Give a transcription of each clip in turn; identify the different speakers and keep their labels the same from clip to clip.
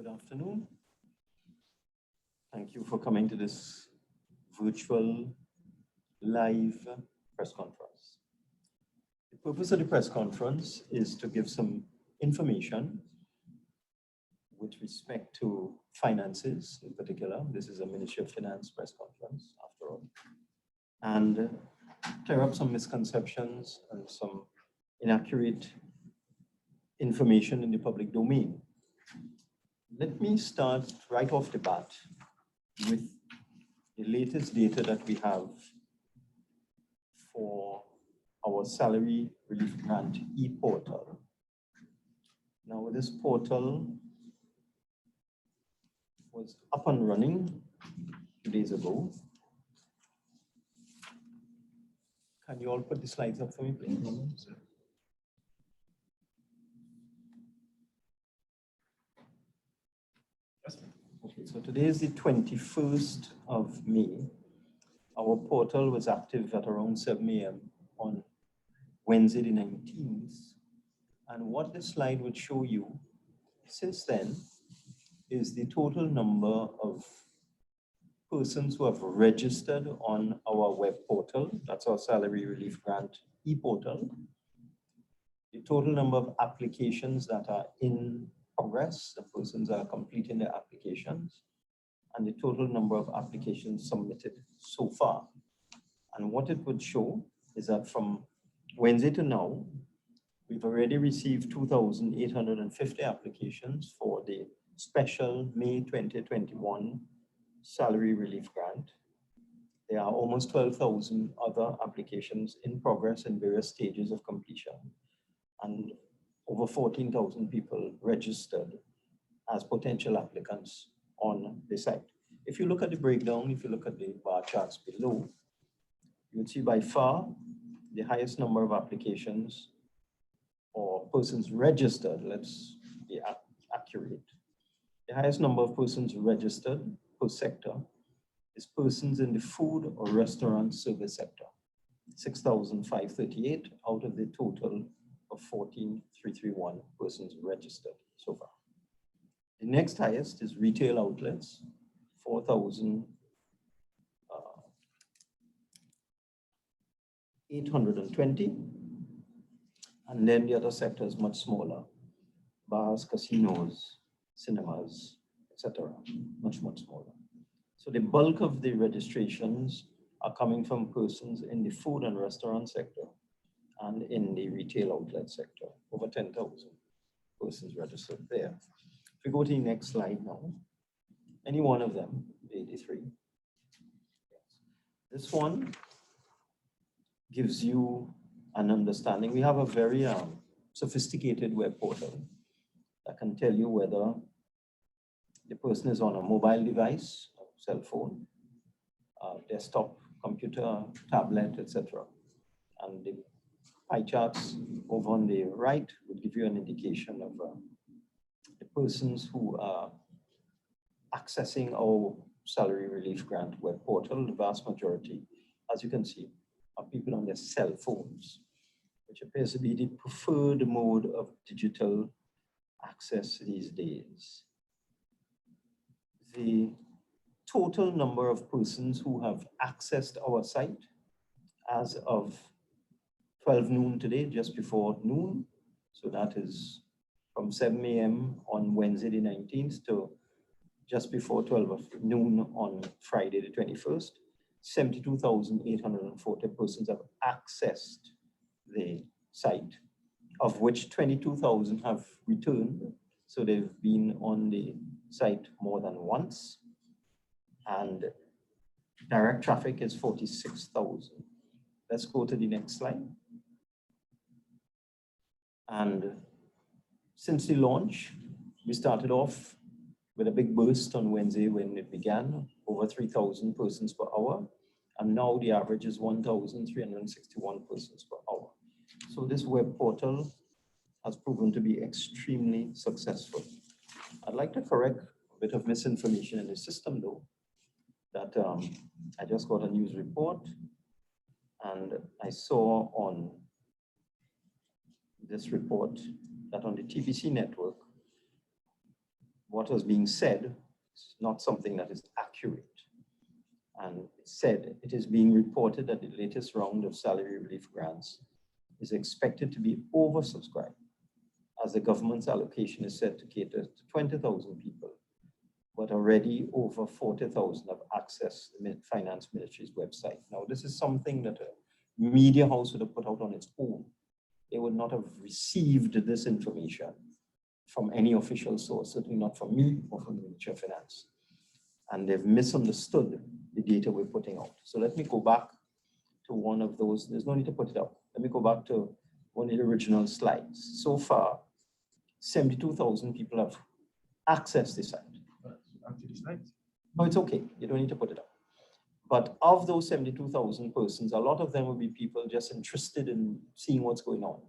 Speaker 1: Good afternoon. Thank you for coming to this virtual live press conference. The purpose of the press conference is to give some information with respect to finances in particular. This is a Ministry of Finance press conference after all. And clear up some misconceptions and some inaccurate information in the public domain. Let me start right off the bat with the latest data that we have for our salary relief grant e-portal. Now, this portal was up and running 2 days ago. Can you all put the slides up for me, please? Okay, so today is the 21st of May. Our portal was active at around 7 a.m. on Wednesday the 19th. And what this slide would show you since then is the total number of persons who have registered on our web portal. That's our salary relief grant e-portal. The total number of applications that are in progress, the persons are completing their applications, and the total number of applications submitted so far. And what it would show is that from Wednesday to now, we've already received 2,850 applications for the special May 2021 salary relief grant. There are almost 12,000 other applications in progress in various stages of completion, and over 14,000 people registered as potential applicants on the site. If you look at the breakdown, if you look at the bar charts below, you would see by far the highest number of applications or persons registered, let's be accurate. The highest number of persons registered per sector is persons in the food or restaurant service sector, 6,538 out of the total of 14,331 persons registered so far. The next highest is retail outlets, 4,820. And then the other sector is much smaller, bars, casinos, cinemas, etc., much smaller. So the bulk of the registrations are coming from persons in the food and restaurant sector and in the retail outlet sector, over 10,000 persons registered there. If we go to the next slide now, any one of them, 83. This one gives you an understanding. We have a very sophisticated web portal that can tell you whether the person is on a mobile device, cell phone, desktop, computer, tablet, etc. And the pie charts over on the right would give you an indication of the persons who are accessing our salary relief grant web portal. The vast majority, as you can see, are people on their cell phones, which appears to be the preferred mode of digital access these days. The total number of persons who have accessed our site as of 12 noon today, just before noon. So that is from 7 a.m. on Wednesday the 19th to just before 12 noon on Friday the 21st. 72,840 persons have accessed the site, of which 22,000 have returned. So they've been on the site more than once. And direct traffic is 46,000. Let's go to the next slide. And since the launch, we started off with a big burst on Wednesday when it began, over 3,000 persons per hour. And now the average is 1,361 persons per hour. So this web portal has proven to be extremely successful. I'd like to correct a bit of misinformation in the system though, that I just got a news report and I saw on this report that on the TBC network, what was being said is not something that is accurate. And it said it is being reported that the latest round of salary relief grants is expected to be oversubscribed, as the government's allocation is set to cater to 20,000 people, but already over 40,000 have accessed the Finance Ministry's website. Now, this is something that a media house would have put out on its own. They would not have received this information from any official source, certainly not from me or from the Ministry of Finance. And they've misunderstood the data we're putting out. So let me go back to one of those. There's no need to put it up. Let me go back to one of the original slides. So far, 72,000 people have accessed the site. No, it's okay. You don't need to put it up. But of those 72,000 persons, a lot of them will be people just interested in seeing what's going on.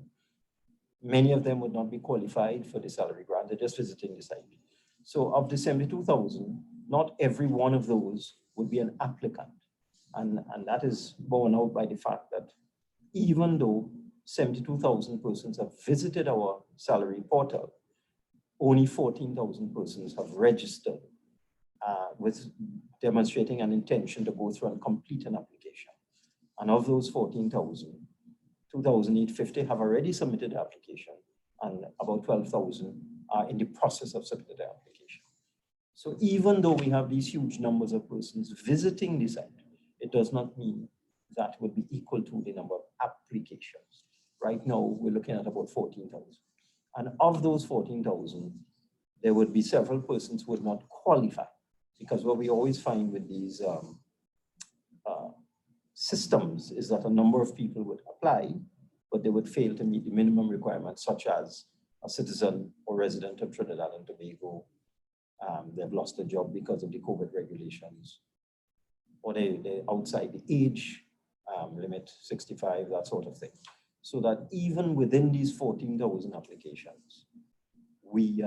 Speaker 1: Many of them would not be qualified for the salary grant. They're just visiting the site. So of the 72,000, not every one of those would be an applicant. And that is borne out by the fact that even though 72,000 persons have visited our salary portal, only 14,000 persons have registered with demonstrating an intention to go through and complete an application. And of those 14,000, 2,850 have already submitted the application, and about 12,000 are in the process of submitting the application. So even though we have these huge numbers of persons visiting the site, it does not mean that would be equal to the number of applications. Right now, we're looking at about 14,000. And of those 14,000, there would be several persons who would not qualify, because what we always find with these systems is that a number of people would apply, but they would fail to meet the minimum requirements, such as a citizen or resident of Trinidad and Tobago. They've lost a job because of the COVID regulations, or they're outside the age limit, 65, that sort of thing. So that even within these 14,000 applications, we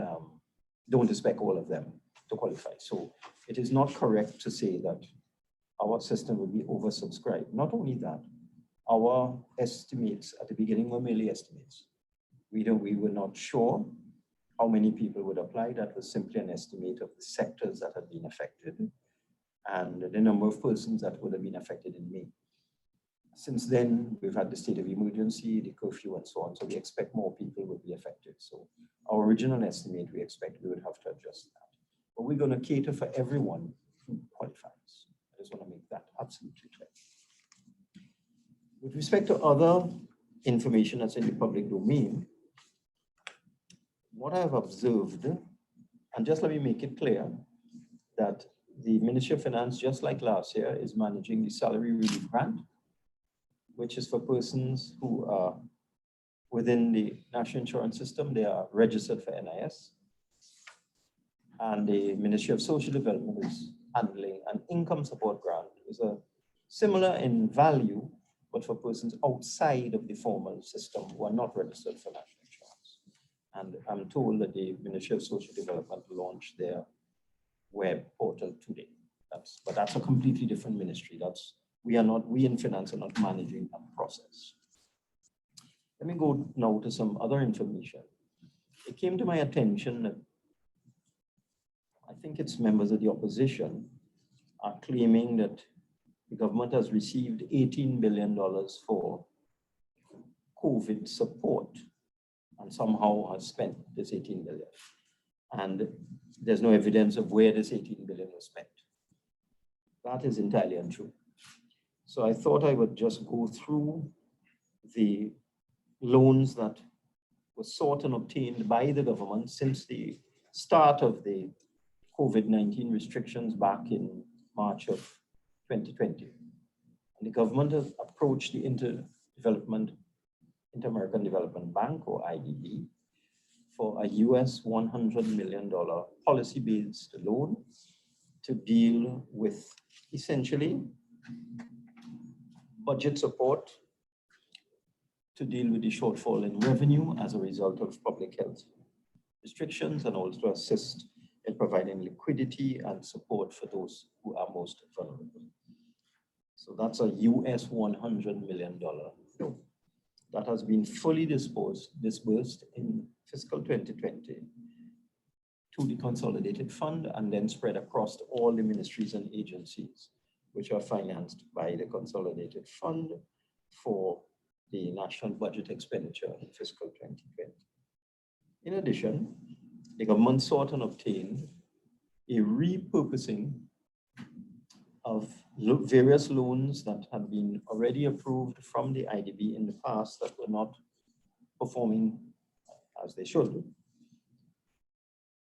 Speaker 1: don't expect all of them to qualify. So it is not correct to say that our system will be oversubscribed. Not only that, our estimates at the beginning were merely estimates. We were not sure how many people would apply. That was simply an estimate of the sectors that had been affected and the number of persons that would have been affected in May. Since then, we've had the state of emergency, the curfew, and so on. So we expect more people would be affected. So our original estimate, we expect we would have to adjust that. But we're going to cater for everyone who qualifies. I just want to make that absolutely clear. With respect to other information that's in the public domain, what I have observed, and just let me make it clear that the Ministry of Finance, just like last year, is managing the salary relief grant, which is for persons who are within the national insurance system. They are registered for NIS. And the Ministry of Social Development is handling an income support grant. It's similar in value, but for persons outside of the formal system who are not registered for national insurance. And I'm told that the Ministry of Social Development launched their web portal today. But that's a completely different ministry. We in finance are not managing that process. Let me go now to some other information. It came to my attention that I think it's members of the opposition are claiming that the government has received $18 billion for COVID support and somehow has spent this $18 billion. And there's no evidence of where this $18 billion was spent. That is entirely untrue. So I thought I would just go through the loans that were sought and obtained by the government since the start of the COVID-19 restrictions back in March of 2020. And the government has approached the Inter-American Development Bank, or IDB, for a US $100 million policy-based loan to deal with essentially budget support to deal with the shortfall in revenue as a result of public health restrictions, and also assist in providing liquidity and support for those who are most vulnerable. So that's a US $100 million loan that has been fully disbursed in fiscal 2020 to the consolidated fund and then spread across all the ministries and agencies which are financed by the consolidated fund for the national budget expenditure in fiscal 2020. In addition, the government sought and obtained a repurposing of various loans that had been already approved from the IDB in the past that were not performing as they should,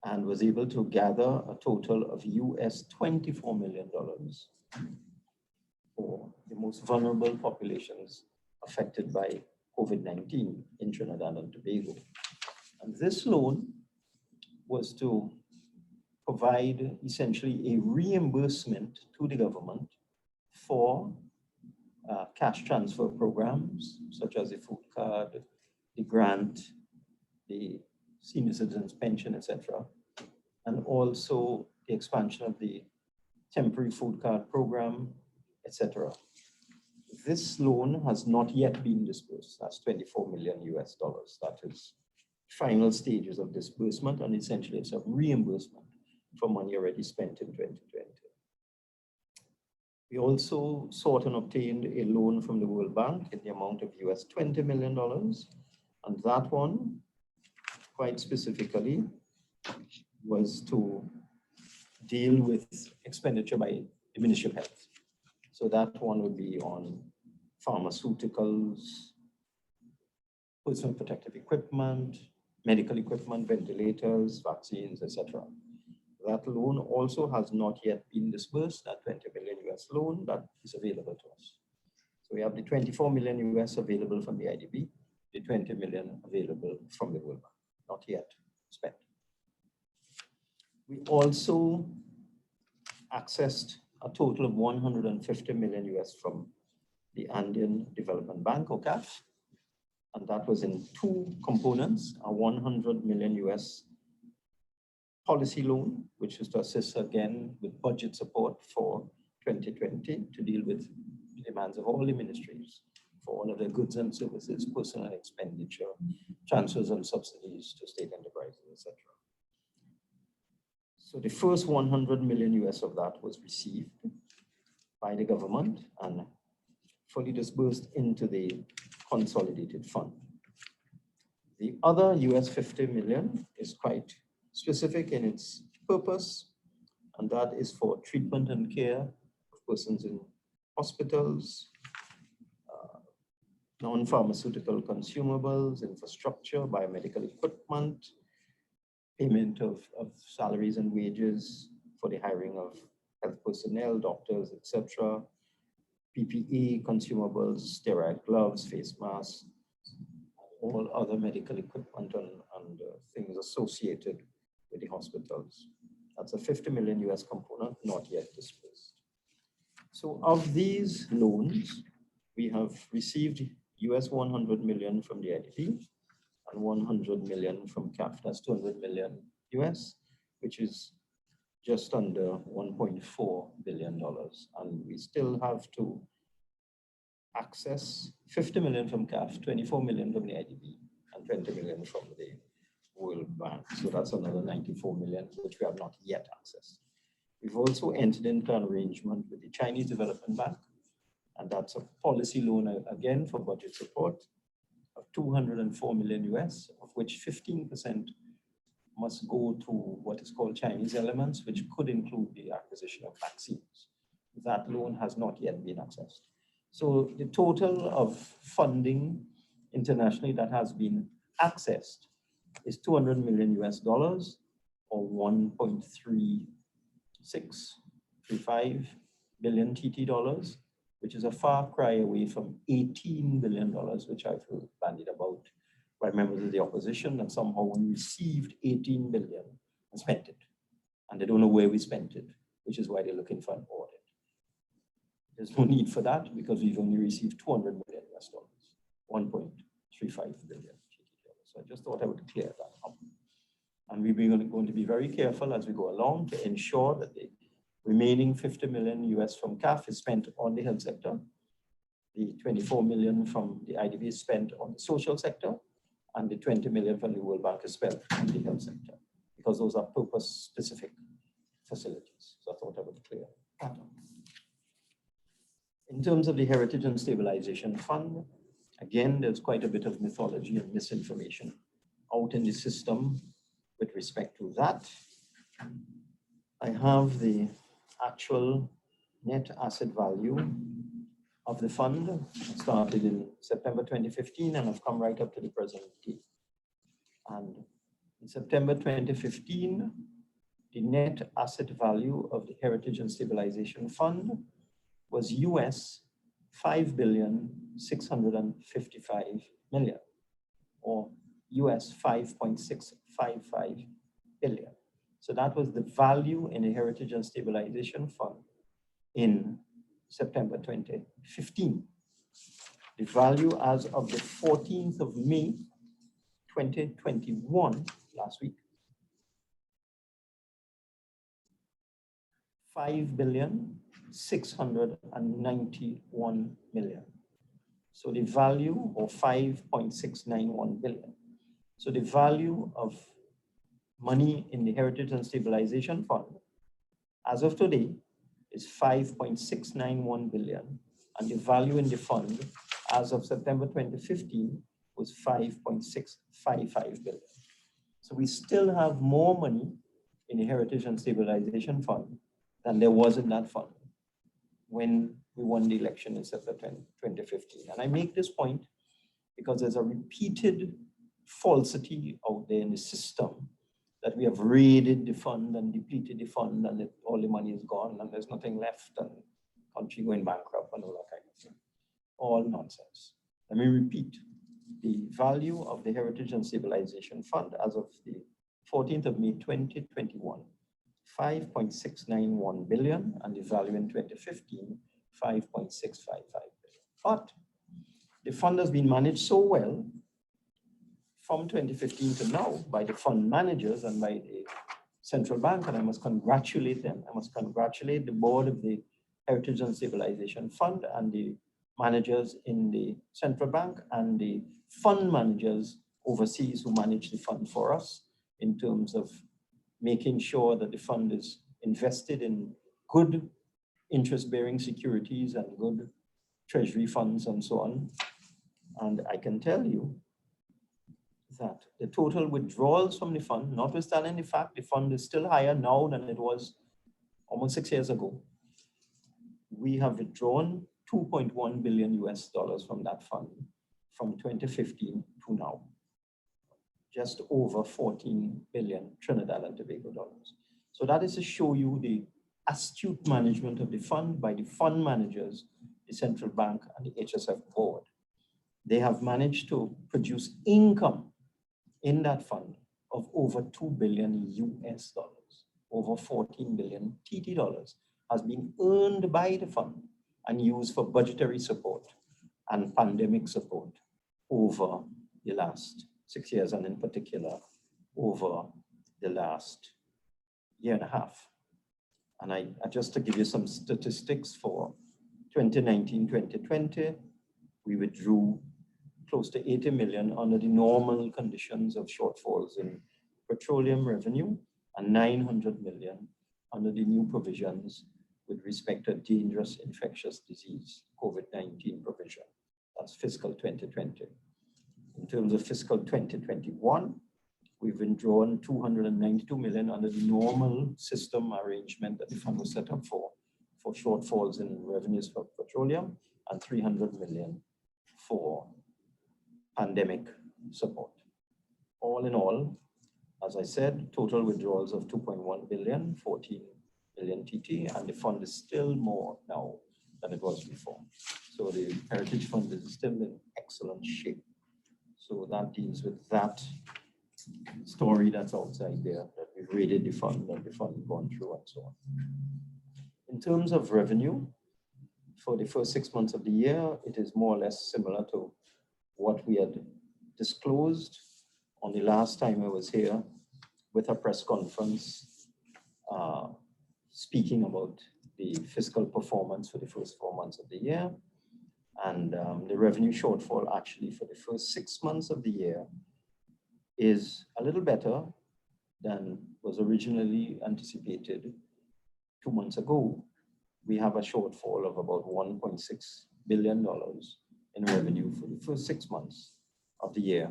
Speaker 1: and was able to gather a total of US $24 million for the most vulnerable populations affected by COVID-19 in Trinidad and Tobago. And this loan was to provide essentially a reimbursement to the government for cash transfer programs such as the food card, the grant, the senior citizens pension, etc., and also the expansion of the temporary food card program, etc. This loan has not yet been disbursed. That's $24 million US. That is final stages of disbursement, and essentially it's a reimbursement for money already spent in 2020. We also sought and obtained a loan from the World Bank in the amount of US $20 million, and that one, quite specifically, was to deal with expenditure by the Ministry of Health. So that one would be on pharmaceuticals, personal protective equipment, medical equipment, ventilators, vaccines, etc. That loan also has not yet been disbursed, that $20 million US loan that is available to us. So we have the $24 million US available from the IDB, the $20 million available from the World Bank, not yet spent. We also accessed a total of $150 million US from the Andean Development Bank, or CAF, and that was in two components: a $100 million US policy loan, which is to assist again with budget support for 2020 to deal with the demands of all the ministries for all of their goods and services, personal expenditure, transfers and subsidies to state enterprises, etc. So the first $100 million US of that was received by the government and fully disbursed into the consolidated fund. The other US $50 million is quite specific in its purpose, and that is for treatment and care of persons in hospitals, non-pharmaceutical consumables, infrastructure, biomedical equipment, payment of salaries and wages for the hiring of health personnel, doctors, etc., PPE, consumables, sterile gloves, face masks, all other medical equipment and things associated with the hospitals. That's a $50 million US component, not yet disbursed. So of these loans, we have received US $100 million from the IDB and $100 million from CAF. That's $200 million US, which is just under $1.4 billion. And we still have to access $50 million from CAF, $24 million from the IDB, and $20 million from the World Bank. So that's another $94 million, which we have not yet accessed. We've also entered into an arrangement with the Chinese Development Bank, and that's a policy loan again for budget support of $204 million US, of which 15% must go to what is called Chinese elements, which could include the acquisition of vaccines. That loan has not yet been accessed. So the total of funding internationally that has been accessed is $200 million US, or 1.3635 billion TT dollars, which is a far cry away from $18 billion, which I feel bandied about by members of the opposition, that somehow we received 18 billion and spent it. And they don't know where we spent it, which is why they're looking for an audit. There's no need for that because we've only received $200 million US, 1.35 billion. So I just thought I would clear that up. And we're going to be very careful as we go along to ensure that the remaining 50 million US from CAF is spent on the health sector. The 24 million from the IDB is spent on the social sector, and the 20 million from the World Bank is spent on the health sector. because those are purpose-specific facilities. So I thought I would clear that up. In terms of the Heritage and Stabilization Fund, again, there's quite a bit of mythology and misinformation out in the system with respect to that. I have the actual net asset value of the fund. It started in September 2015 and have come right up to the present day. And in September 2015, the net asset value of the Heritage and Stabilization Fund was US $5,655,000,000 or US 5.655 billion. So that was the value in the Heritage and Stabilization Fund in September 2015. The value as of the 14th of May 2021, last week, $5,691,000,000. So the value, or 5.691 billion. So the value of money in the Heritage and Stabilization Fund as of today is 5.691 billion, and the value in the fund as of September 2015 was 5.655 billion. So we still have more money in the Heritage and Stabilization Fund than there was in that fund when we won the election in September 2015. And I make this point because there's a repeated falsity out there in the system that we have raided the fund and depleted the fund and that all the money is gone and there's nothing left and country going bankrupt and all that kind of thing. All nonsense. Let me repeat. The value of the Heritage and Stabilization Fund as of the 14th of May 2021, 5.691 billion, and the value in 2015, 5.655 billion. But the fund has been managed so well from 2015 to now by the fund managers and by the central bank, and I must congratulate them. I must congratulate the board of the Heritage and Stabilization Fund and the managers in the central bank and the fund managers overseas who manage the fund for us in terms of making sure that the fund is invested in good interest-bearing securities and good treasury funds and so on. And I can tell you that the total withdrawals from the fund, notwithstanding the fact the fund is still higher now than it was almost 6 years ago, we have withdrawn $2.1 billion US from that fund from 2015 to now. Just over 14 billion Trinidad and Tobago dollars. So that is to show you the astute management of the fund by the fund managers, the central bank and the HSF board. They have managed to produce income in that fund of over 2 billion US dollars, over 14 billion TT dollars has been earned by the fund and used for budgetary support and pandemic support over the last 6 years, and in particular over the last year and a half. And I just to give you some statistics for 2019-2020, we withdrew close to 80 million under the normal conditions of shortfalls in petroleum revenue and 900 million under the new provisions with respect to dangerous infectious disease, COVID-19 provision. That's fiscal 2020. In terms of fiscal 2021, we've withdrawn 292 million under the normal system arrangement that the fund was set up for shortfalls in revenues for petroleum and 300 million for pandemic support. All in all, as I said, total withdrawals of 2.1 billion, 14 billion TT, and the fund is still more now than it was before. So the Heritage Fund is still in excellent shape. So that deals with that story that's outside there, that we've raided the fund, that the fund has gone through and so on. In terms of revenue, for the first 6 months of the year, it is more or less similar to what we had disclosed on the last time I was here with a press conference speaking about the fiscal performance for the first 4 months of the year. And the revenue shortfall actually for the first 6 months of the year is a little better than was originally anticipated 2 months ago, we have a shortfall of about $1.6 billion in revenue for the first 6 months of the year.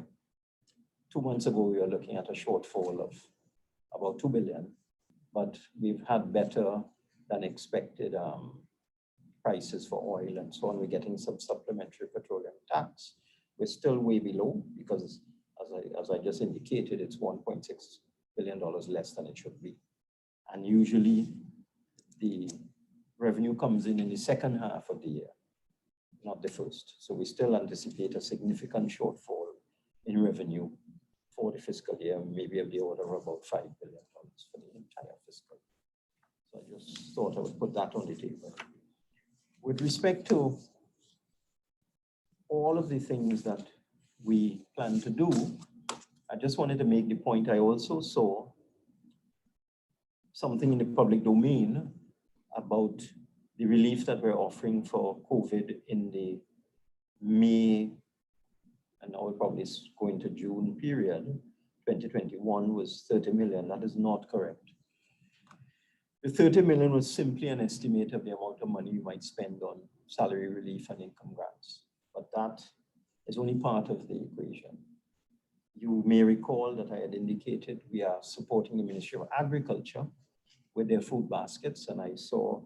Speaker 1: 2 months ago, we were looking at a shortfall of about 2 billion, but we've had better than expected prices for oil and so on. We're getting some supplementary petroleum tax. We're still way below because, as I just indicated, it's $1.6 billion less than it should be. And usually the revenue comes in the second half of the year, not the first. So we still anticipate a significant shortfall in revenue for the fiscal year, maybe of the order of about $5 billion for the entire fiscal. So I just thought I would put that on the table. With respect to all of the things that we plan to do, I just wanted to make the point. I also saw something in the public domain about the relief that we're offering for COVID in the May, and now we're probably going to June period. 2021 was 30 million. That is not correct. The 30 million was simply an estimate of the amount of money you might spend on salary relief and income grants. But that is only part of the equation. You may recall that I had indicated we are supporting the Ministry of Agriculture with their food baskets, and I saw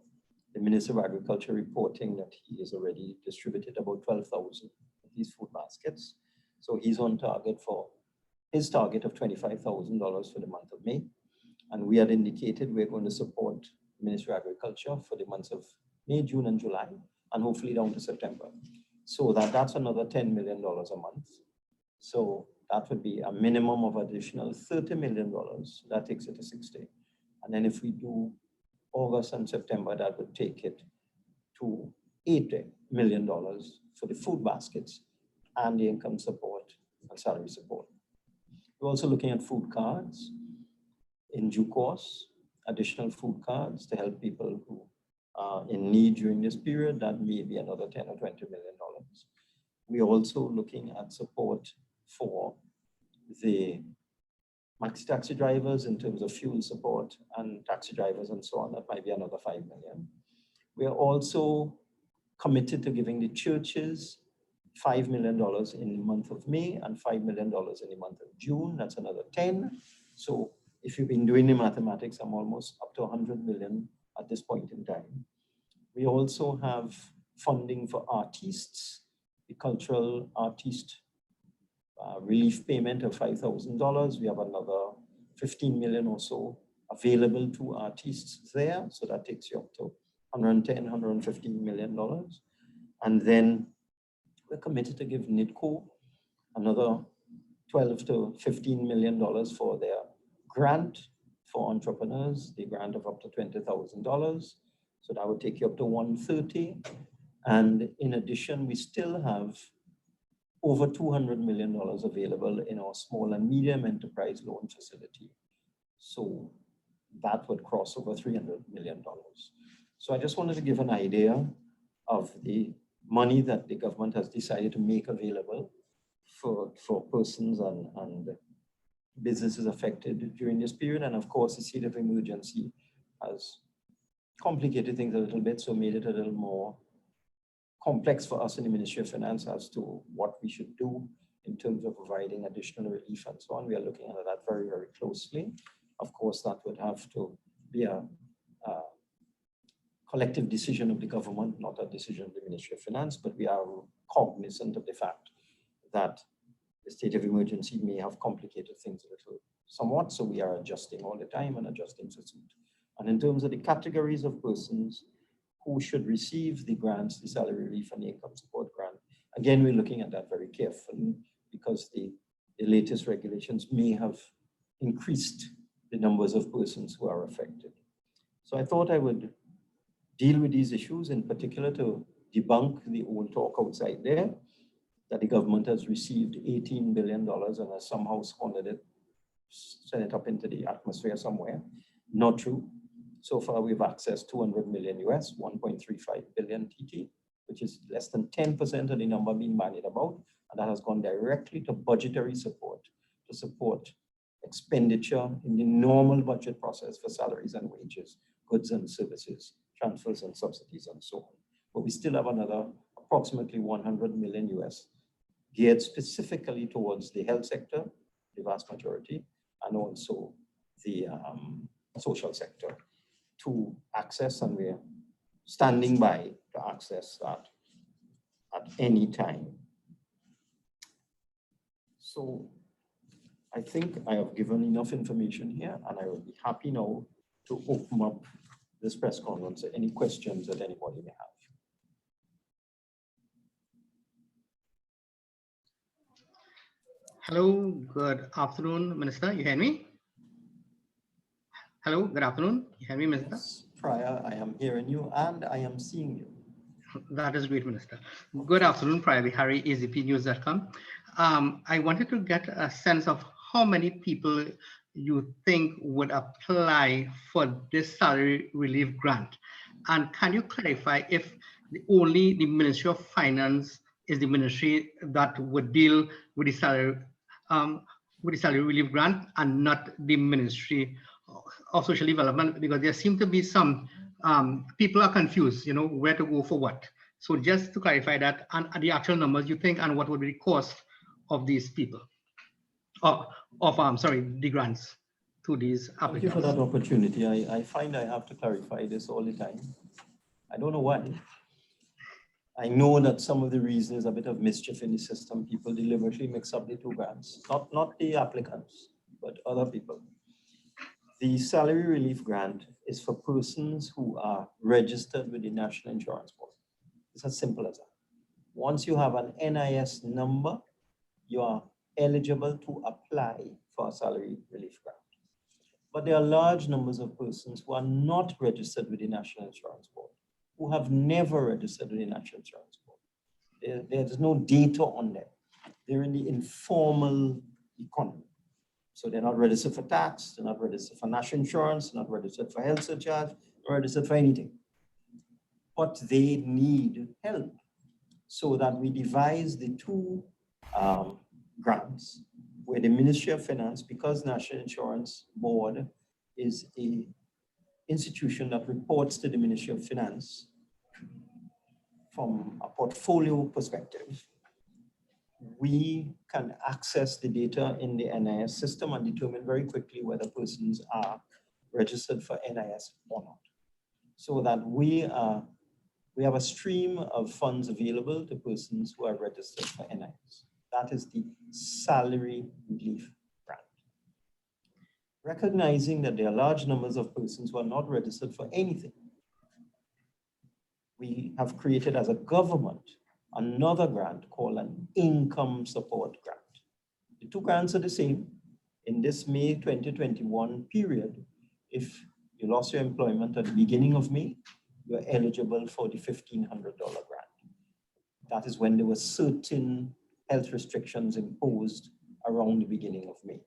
Speaker 1: the Minister of Agriculture reporting that he has already distributed about 12,000 of these food baskets. So he's on target for his target of $25,000 for the month of May. And we had indicated we're going to support the Ministry of Agriculture for the months of May, June, and July, and hopefully down to September. So that's another $10 million a month. So that would be a minimum of additional $30 million. That takes it to 60. And then if we do August and September, that would take it to $80 million for the food baskets and the income support and salary support. We're also looking at food cards in due course, additional food cards to help people who are in need during this period. That may be another $10 or $20 million. We're also looking at support for the maxi taxi drivers in terms of fuel support and taxi drivers and so on. That might be another 5 million. We are also committed to giving the churches $5 million in the month of May and $5 million in the month of June. That's another 10. So if you've been doing the mathematics, I'm almost up to 100 million at this point in time. We also have funding for artists, the cultural artist relief payment of $5,000. We have another 15 million or so available to artists there. So that takes you up to $110, $115 million. And then we're committed to give NIDCO another $12 to $15 million for their grant for entrepreneurs, the grant of up to $20,000. So that would take you up to 130. And in addition, we still have over $200 million available in our small and medium enterprise loan facility. So that would cross over $300 million. So I just wanted to give an idea of the money that the government has decided to make available for persons and businesses affected during this period. And of course, the state of emergency has complicated things a little bit, so made it a little more complex for us in the Ministry of Finance as to what we should do in terms of providing additional relief and so on. We are looking at that very, very closely. Of course, that would have to be a collective decision of the government, not a decision of the Ministry of Finance, but we are cognizant of the fact that the state of emergency may have complicated things a little somewhat, so we are adjusting all the time and adjusting to suit. And in terms of the categories of persons who should receive the grants, the salary relief and the income support grant, again, we're looking at that very carefully because the latest regulations may have increased the numbers of persons who are affected. So I thought I would deal with these issues, in particular to debunk the old talk outside there that the government has received $18 billion and has somehow squandered it, sent it up into the atmosphere somewhere. Not true. So far, we've accessed 200 million US, 1.35 billion TT, which is less than 10% of the number being bandied about. And that has gone directly to budgetary support, to support expenditure in the normal budget process for salaries and wages, goods and services, transfers and subsidies, and so on. But we still have another approximately 100 million US geared specifically towards the health sector, the vast majority, and also the social sector to access, and we're standing by to access that at any time. So I think I have given enough information here, and I will be happy now to open up this press conference to any questions that anybody may have.
Speaker 2: Hello, good afternoon, Minister. You hear me? Hello, good afternoon. You hear me, Minister?
Speaker 1: Yes, Prior, I am hearing you and I am seeing you.
Speaker 2: That is great, Minister. Good afternoon, Prior Bihari, azpnews.com. I wanted to get a sense of how many people you think would apply for this salary relief grant. And can you clarify if only the Ministry of Finance is the ministry that would deal with the salary relief grant and not the Ministry of Social Development? Because there seem to be some people are confused, you know, where to go for what. So just to clarify that, and the actual numbers you think, and what would be the cost of these people, the grants to these applicants.
Speaker 1: Thank you for that opportunity. I find I have to clarify this all the time. I don't know why. I know that some of the reason is a bit of mischief in the system. People deliberately mix up the two grants, not the applicants, but other people. The salary relief grant is for persons who are registered with the National Insurance Board. It's as simple as that. Once you have an NIS number, you are eligible to apply for a salary relief grant. But there are large numbers of persons who are not registered with the National Insurance Board, who have never registered with the National Insurance Board. There's no data on them. They're in the informal economy. So they're not registered for tax, they're not registered for national insurance, they're not registered for health surcharge, not registered for anything. But they need help. So that we devised the two grants where the Ministry of Finance, because National Insurance Board is an institution that reports to the Ministry of Finance from a portfolio perspective, we can access the data in the NIS system and determine very quickly whether persons are registered for NIS or not. So that we have a stream of funds available to persons who are registered for NIS. That is the salary relief grant. Recognizing that there are large numbers of persons who are not registered for anything, we have created as a government another grant called an income support grant. The two grants are the same. In this May 2021 period, if you lost your employment at the beginning of May, you're eligible for the $1,500 grant. That is when there were certain health restrictions imposed around the beginning of May.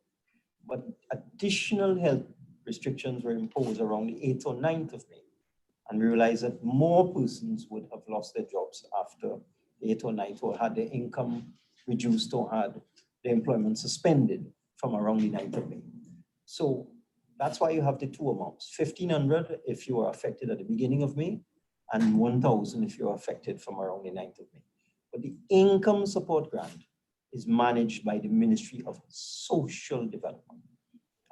Speaker 1: But additional health restrictions were imposed around the 8th or 9th of May. And we realized that more persons would have lost their jobs after the 8th or 9th, or had their income reduced or had their employment suspended from around the 9th of May. So that's why you have the two amounts, $1,500 if you are affected at the beginning of May, and $1,000 if you are affected from around the 9th of May. But the income support grant is managed by the Ministry of Social Development.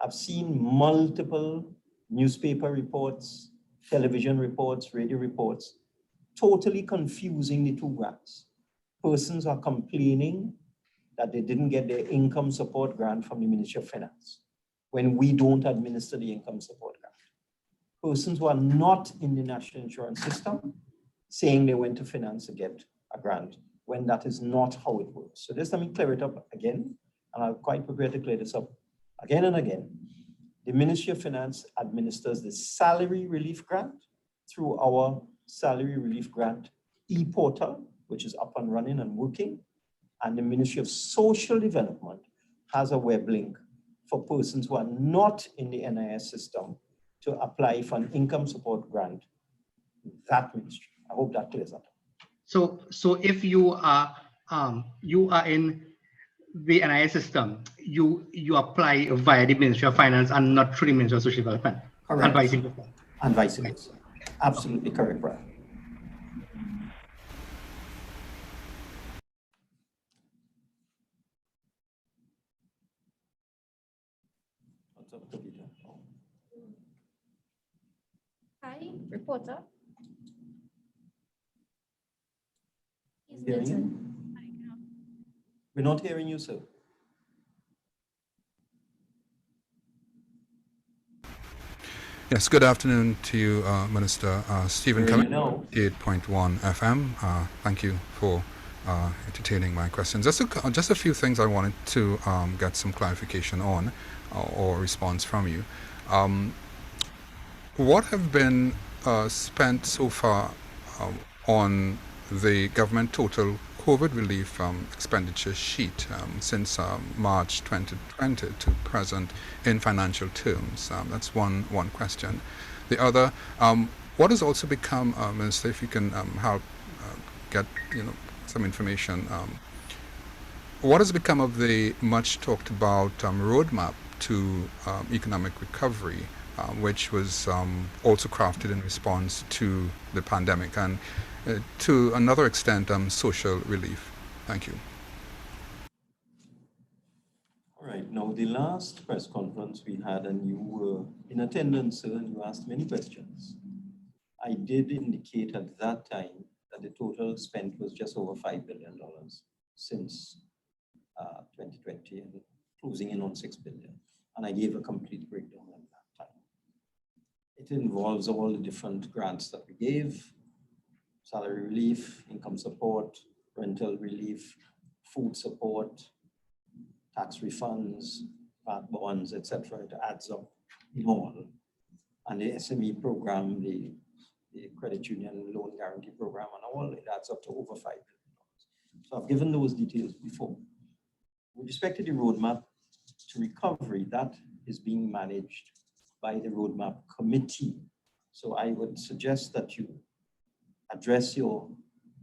Speaker 1: I've seen multiple newspaper reports, television reports, radio reports, totally confusing the two grants. Persons are complaining that they didn't get their income support grant from the Ministry of Finance when we don't administer the income support grant. Persons who are not in the national insurance system saying they went to finance to get a grant when that is not how it works. So just let me clear it up again, and I'm quite prepared to clear this up again and again. The Ministry of Finance administers the salary relief grant through our salary relief grant e-portal, which is up and running and working. And the Ministry of Social Development has a web link for persons who are not in the NIS system to apply for an income support grant. That ministry. I hope that clears that up.
Speaker 2: So if you are in the NIS system, you apply via the Ministry of Finance and not through the Ministry of Social Development.
Speaker 1: Correct.
Speaker 2: And vice versa.
Speaker 1: And vice versa. Absolutely correct, Brian. What's up, Tabitha?
Speaker 3: Hi, reporter. He's
Speaker 1: Hearing you?
Speaker 3: muted.
Speaker 1: We're not hearing you, sir.
Speaker 4: Yes, good afternoon to you, Minister Stephen
Speaker 1: Hearing you
Speaker 4: Cummings,
Speaker 1: now.
Speaker 4: 8.1 FM. Thank you for entertaining my questions. Just a few things I wanted to get some clarification on or response from you. What have been spent so far on the government total COVID relief expenditure sheet since March 2020 to present in financial terms? That's one question. The other, what has also become, Minister, if you can help get some information, what has become of the much talked about roadmap to economic recovery, which was also crafted in response to the pandemic and to another extent social relief? Thank you.
Speaker 1: All right, now the last press conference we had, and you were in attendance, sir, and you asked many questions. I did indicate at that time that the total spent was just over $5 billion since 2020 and closing in on $6 billion. And I gave a complete breakdown at that time. It involves all the different grants that we gave: salary relief, income support, rental relief, food support, tax refunds, VAT bonds, etc. It adds up in all. And the SME program, the credit union loan guarantee program, and all, it adds up to over $5 billion. So I've given those details before. With respect to the roadmap to recovery, that is being managed by the roadmap committee. So I would suggest that you address your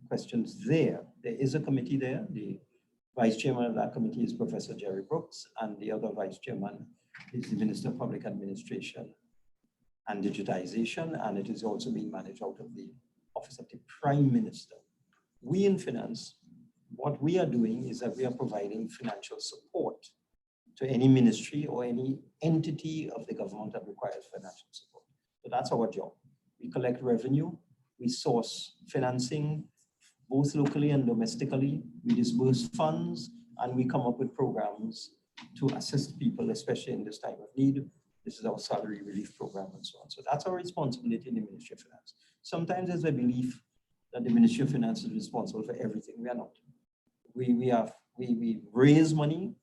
Speaker 1: questions there. There is a committee there. The vice chairman of that committee is Professor Jerry Brooks, and the other vice chairman is the Minister of Public Administration and Digitization, and it is also being managed out of the Office of the Prime Minister. We in finance, what we are doing is that we are providing financial support to any ministry or any entity of the government that requires financial support. So that's our job. We collect revenue, we source financing, both locally and domestically. We disburse funds, and we come up with programs to assist people, especially in this time of need. This is our salary relief program and so on. So that's our responsibility in the Ministry of Finance. Sometimes there's a belief that the Ministry of Finance is responsible for everything. We are not. We raise money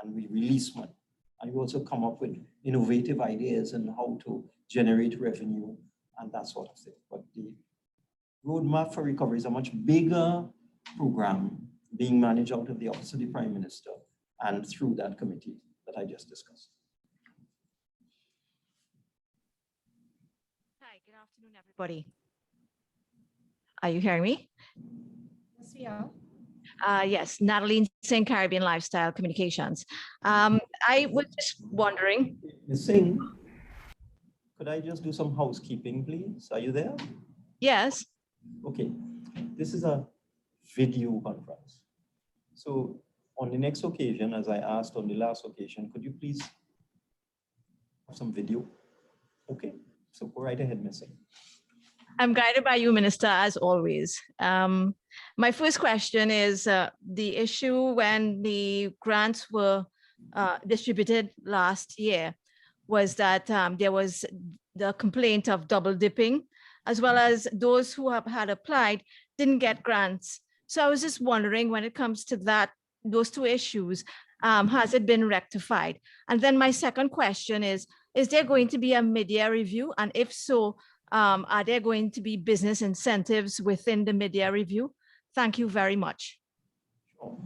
Speaker 1: and we release money. And we also come up with innovative ideas on how to generate revenue and that sort of thing. But the roadmap for recovery is a much bigger program being managed out of the Office of the Prime Minister and through that committee that I just discussed.
Speaker 5: Hi, good afternoon, everybody. Are you hearing me?
Speaker 3: Yes, we are.
Speaker 5: Yes, Natalie Singh, Caribbean Lifestyle Communications. I was just wondering.
Speaker 1: Ms. Singh, could I just do some housekeeping, please? Are you there?
Speaker 5: Yes.
Speaker 1: Okay, this is a video conference. So on the next occasion, as I asked on the last occasion, could you please have some video? Okay, so go right ahead, Ms. Singh.
Speaker 5: I'm guided by you, Minister, as always. My first question is the issue when the grants were distributed last year was that there was the complaint of double dipping, as well as those who have had applied didn't get grants. So I was just wondering, when it comes to that, those two issues, has it been rectified? And then my second question is there going to be a mid-year review? And if so, are there going to be business incentives within the mid-year review? Thank you very much.
Speaker 1: Sure.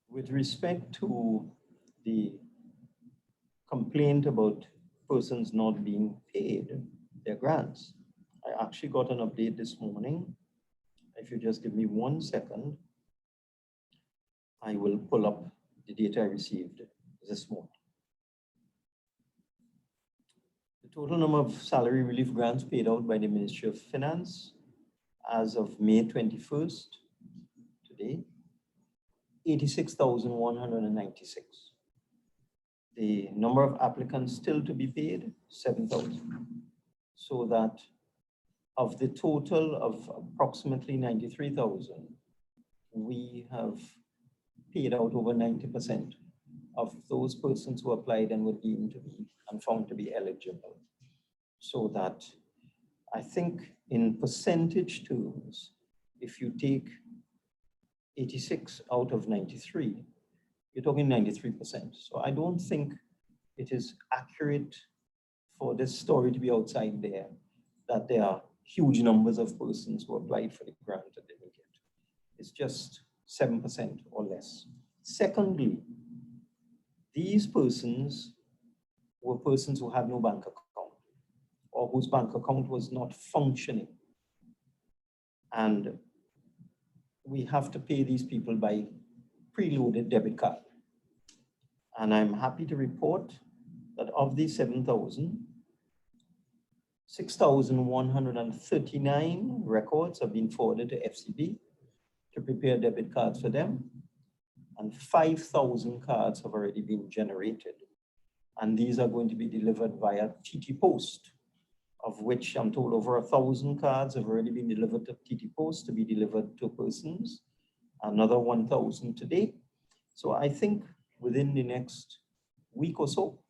Speaker 1: With respect to the complaint about persons not being paid their grants, I actually got an update this morning. If you just give me 1 second. I will pull up the data I received this morning. The total number of salary relief grants paid out by the Ministry of Finance as of May 21st, today, 86,196. The number of applicants still to be paid, 7,000. So that of the total of approximately 93,000, we have paid out over 90% of those persons who applied and were deemed to be and found to be eligible. So that I think in percentage terms, if you take 86 out of 93, you're talking 93%. So I don't think it is accurate for this story to be outside there, that there are huge numbers of persons who applied for the grant and didn't get. It's just 7% or less. Secondly, these persons were persons who had no bank account or whose bank account was not functioning. And we have to pay these people by preloaded debit card. And I'm happy to report that of these 7,000, 6,139 records have been forwarded to FCB to prepare debit cards for them, and 5,000 cards have already been generated. And these are going to be delivered via TT Post, of which I'm told over 1,000 cards have already been delivered to TT Post to be delivered to persons, another 1,000 today. So I think within the next week or so,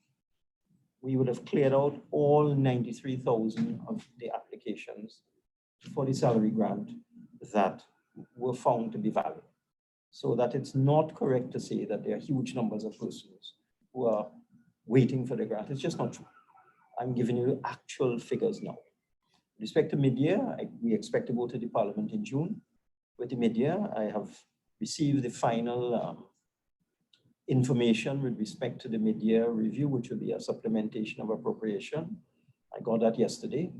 Speaker 1: we would have cleared out all 93,000 of the applications for the salary grant that were found to be valid. So that it's not correct to say that there are huge numbers of persons who are waiting for the grant. It's just not true. I'm giving you actual figures now. With respect to mid-year, we expect to go to the Parliament in June. With the mid-year, I have received the final information with respect to the mid-year review, which will be a supplementation of appropriation. I got that yesterday.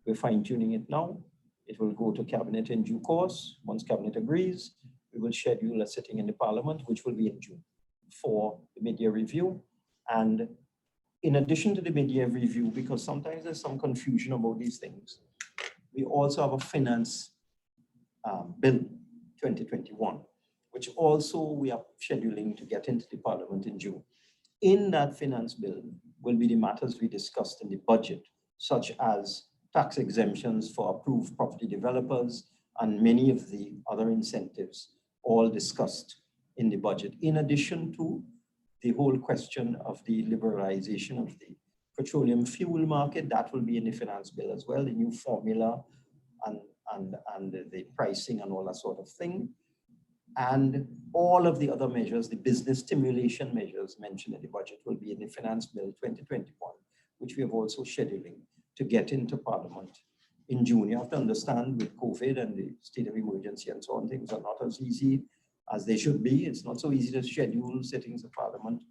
Speaker 1: We're fine-tuning it now. It will go to Cabinet in due course. Once Cabinet agrees, we will schedule a sitting in the Parliament, which will be in June, for the mid-year review. And in addition to the mid-year review, because sometimes there's some confusion about these things, we also have a finance bill 2021, which also we are scheduling to get into the Parliament in June. In that finance bill will be the matters we discussed in the budget, such as tax exemptions for approved property developers and many of the other incentives, all discussed in the budget, in addition to the whole question of the liberalization of the petroleum fuel market. That will be in the finance bill as well, the new formula and the pricing and all that sort of thing. And all of the other measures, the business stimulation measures mentioned in the budget, will be in the Finance Bill 2021, which we have also scheduling to get into Parliament in June. You have to understand, with COVID and the state of emergency and so on, things are not as easy as they should be. It's not so easy to schedule sittings of Parliament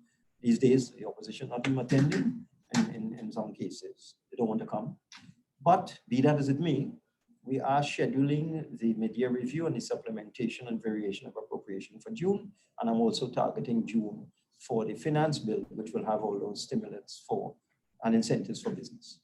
Speaker 1: these days. The opposition not even attending in some cases. They don't want to come. But be that as it may, we are scheduling the mid-year review and the supplementation and variation of appropriation for June. And I'm also targeting June for the finance bill, which will have all those stimulants for and incentives for business.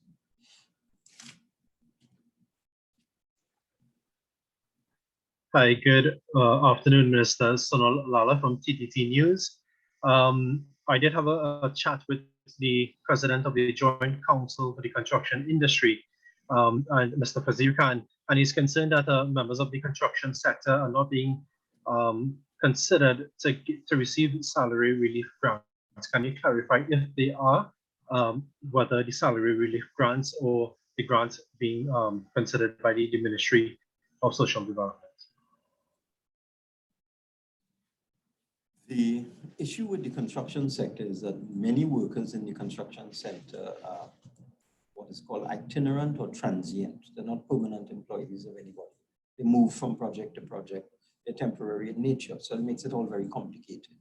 Speaker 6: Hi, good afternoon, Minister. Sonal Lala from TTT News. I did have a chat with the president of the Joint Council for the Construction Industry, and Mr. Fazir Khan, and he's concerned that members of the construction sector are not being considered to receive salary relief grants. Can you clarify if they are, whether the salary relief grants or the grants being considered by the Ministry of Social Development?
Speaker 1: The issue with the construction sector is that many workers in the construction sector are what is called itinerant or transient. They're not permanent employees of anybody. They move from project to project. They're temporary in nature, so it makes it all very complicated.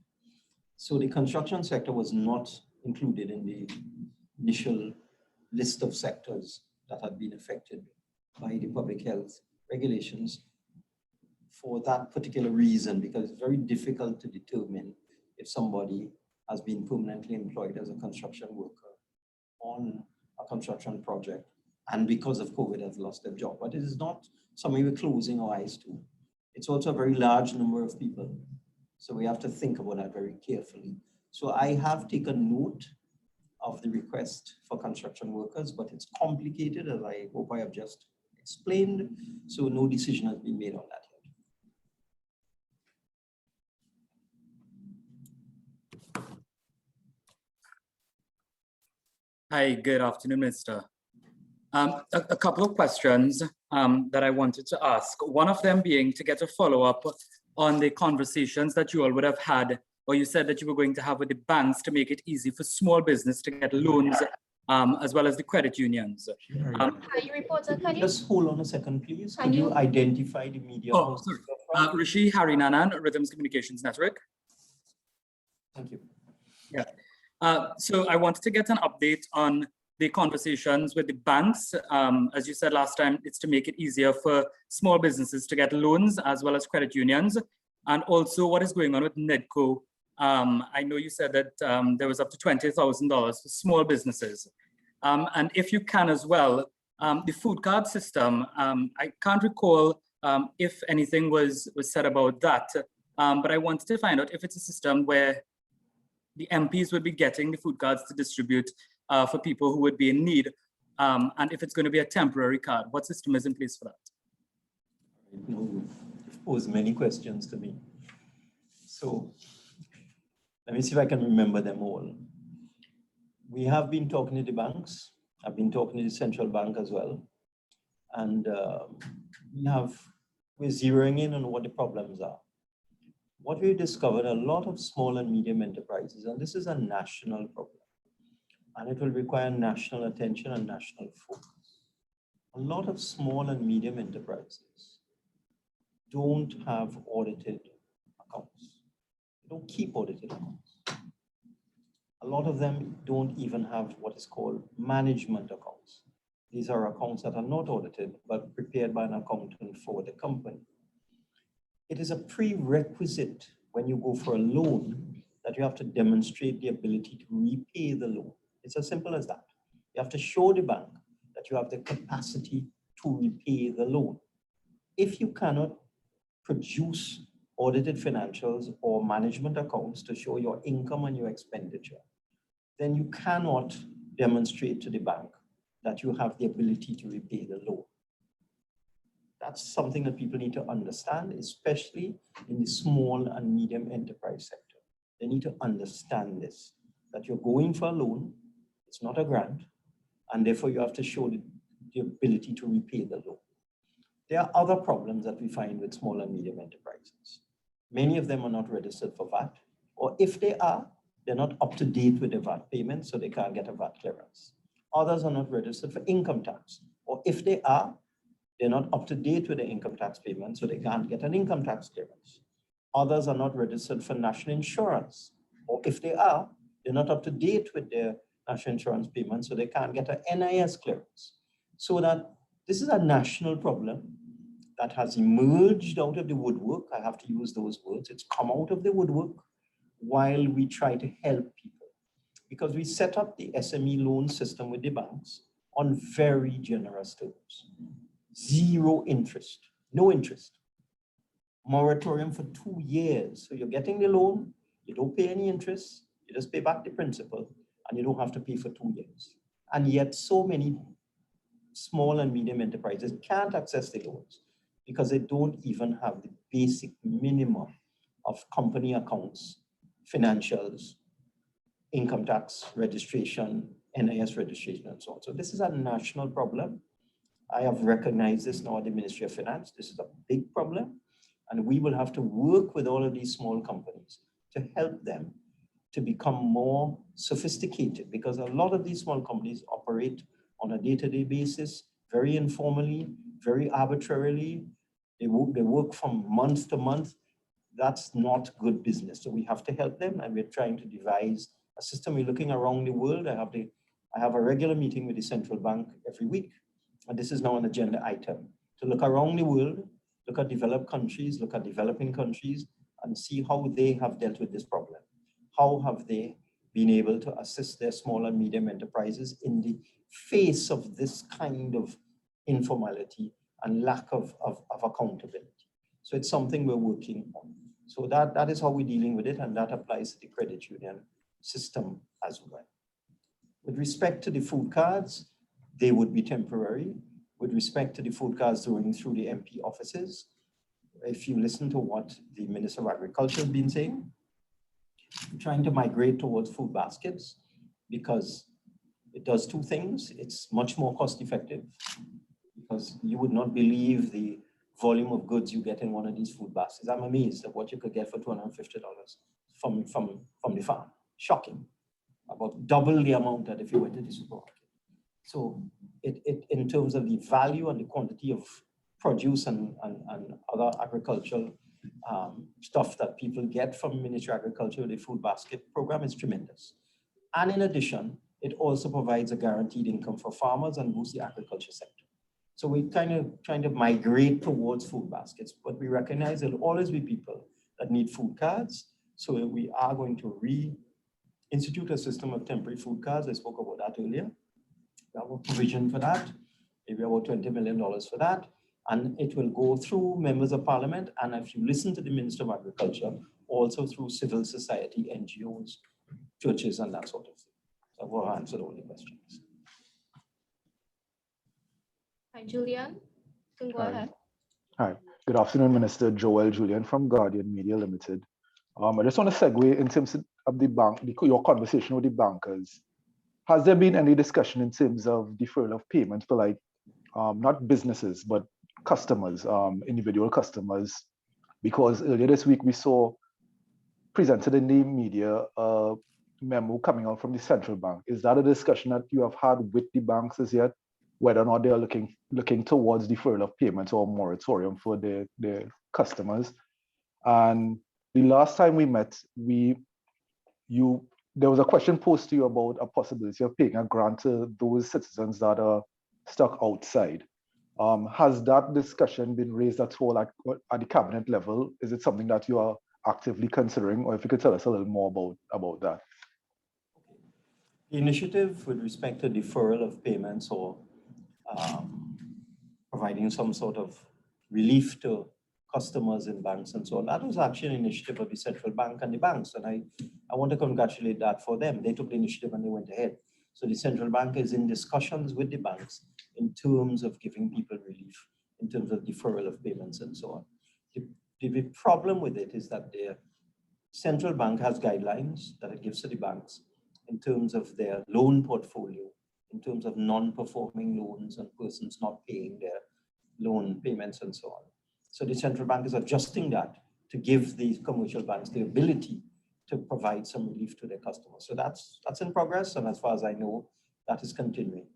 Speaker 1: So the construction sector was not included in the initial list of sectors that had been affected by the public health regulations for that particular reason, because it's very difficult to determine if somebody has been permanently employed as a construction worker on a construction project and because of COVID has lost their job. But it is not something we're closing our eyes to. It's also a very large number of people. So we have to think about that very carefully. So I have taken note of the request for construction workers, but it's complicated, as I hope I have just explained. So no decision has been made on that yet.
Speaker 7: Hi, good afternoon, Minister. A couple of questions that I wanted to ask. One of them being to get a follow-up on the conversations that you all would have had, or you said that you were going to have with the banks to make it easy for small business to get loans, as well as the credit unions.
Speaker 3: Hi, reporter, can you?
Speaker 1: Just hold on a second, please.
Speaker 3: Can
Speaker 1: Could you
Speaker 3: you-
Speaker 1: identify the media?
Speaker 7: Oh,
Speaker 1: house
Speaker 7: sorry.
Speaker 1: you're from?
Speaker 7: Rishi Harinanan, Rhythms Communications Network.
Speaker 1: Thank you.
Speaker 7: So I wanted to get an update on the conversations with the banks. As you said last time, it's to make it easier for small businesses to get loans as well as credit unions. And also what is going on with NEDCO. I know you said that there was up to $20,000 for small businesses. And if you can as well, the food card system, I can't recall if anything was said about that, but I wanted to find out if it's a system where the MPs would be getting the food cards to distribute for people who would be in need, and if it's going to be a temporary card. What system is in place for that?
Speaker 1: You've posed many questions to me. So let me see if I can remember them all. We have been talking to the banks. I've been talking to the central bank as well. And we're zeroing in on what the problems are. What we discovered, a lot of small and medium enterprises, and this is a national problem, and it will require national attention and national focus. A lot of small and medium enterprises don't have audited accounts. They don't keep audited accounts. A lot of them don't even have what is called management accounts. These are accounts that are not audited, but prepared by an accountant for the company. It is a prerequisite when you go for a loan that you have to demonstrate the ability to repay the loan. It's as simple as that. You have to show the bank that you have the capacity to repay the loan. If you cannot produce audited financials or management accounts to show your income and your expenditure, then you cannot demonstrate to the bank that you have the ability to repay the loan. That's something that people need to understand, especially in the small and medium enterprise sector. They need to understand this, that you're going for a loan, it's not a grant, and therefore you have to show the ability to repay the loan. There are other problems that we find with small and medium enterprises. Many of them are not registered for VAT, or if they are, they're not up to date with the VAT payments, so they can't get a VAT clearance. Others are not registered for income tax, or if they are, they're not up to date with the income tax payment, so they can't get an income tax clearance. Others are not registered for national insurance, or if they are, they're not up to date with their national insurance payment, so they can't get an NIS clearance. So that this is a national problem that has emerged out of the woodwork. I have to use those words. It's come out of the woodwork while we try to help people, because we set up the SME loan system with the banks on very generous terms. 0 interest, no interest. Moratorium for 2 years. So you're getting the loan, you don't pay any interest, you just pay back the principal, and you don't have to pay for 2 years. And yet so many small and medium enterprises can't access the loans because they don't even have the basic minimum of company accounts, financials, income tax registration, NIS registration, and so on. So this is a national problem. I have recognized this now at the Ministry of Finance. This is a big problem, and we will have to work with all of these small companies to help them to become more sophisticated, because a lot of these small companies operate on a day-to-day basis, very informally, very arbitrarily. They work from month to month. That's not good business. So we have to help them, and we're trying to devise a system. We're looking around the world. I have a regular meeting with the central bank every week, and this is now an agenda item to look around the world look at developed countries, look at developing countries, and see how they have dealt with this problem. How have they been able to assist their small and medium enterprises in the face of this kind of informality and lack of accountability? So it's something we're working on. So that is how we're dealing with it, and that applies to the credit union system as well. With respect to the food cards, they would be temporary. With respect to the food cards going through the MP offices, if you listen to what the Minister of Agriculture has been saying, trying to migrate towards food baskets because it does two things. It's much more cost effective because you would not believe the volume of goods you get in one of these food baskets. I'm amazed at what you could get for $250 from the farm. Shocking. About double the amount that if you went to the supermarket. So it in terms of the value and the quantity of produce and other agricultural stuff that people get from Ministry of Agriculture, the food basket program is tremendous. And in addition, it also provides a guaranteed income for farmers and boosts the agriculture sector. So we're kind of trying to migrate towards food baskets, but we recognize there'll always be people that need food cards. So we are going to institute a system of temporary food cards. I spoke about that earlier. We have a provision for that, maybe about $20 million for that. And it will go through members of parliament. And if you listen to the Minister of Agriculture, also through civil society, NGOs, churches, and that sort of thing. So I will answer all the questions.
Speaker 3: Hi, Julian. You can go ahead.
Speaker 8: Hi, good afternoon, Minister. Joel Julian from Guardian Media Limited. I just want to segue in terms of the bank, your conversation with the bankers. Has there been any discussion in terms of deferral of payment for like, not businesses, but customers, individual customers? Because earlier this week we saw presented in the media a memo coming out from the central bank. Is that a discussion that you have had with the banks as yet, whether or not they are looking towards deferral of payments or moratorium for their customers? And the last time we met, there was a question posed to you about a possibility of paying a grant to those citizens that are stuck outside. Has that discussion been raised at all at the cabinet level? Is it something that you are actively considering, or if you could tell us a little more about that?
Speaker 1: The initiative with respect to deferral of payments or providing some sort of relief to customers in banks and so on, that was actually an initiative of the central bank and the banks. And I want to congratulate that for them. They took the initiative and they went ahead. So the central bank is in discussions with the banks in terms of giving people relief, in terms of deferral of payments and so on. The problem with it is that the central bank has guidelines that it gives to the banks in terms of their loan portfolio, in terms of non-performing loans and persons not paying their loan payments and so on. So the central bank is adjusting that to give these commercial banks the ability to provide some relief to their customers. So that's in progress, and as far as I know, that is continuing.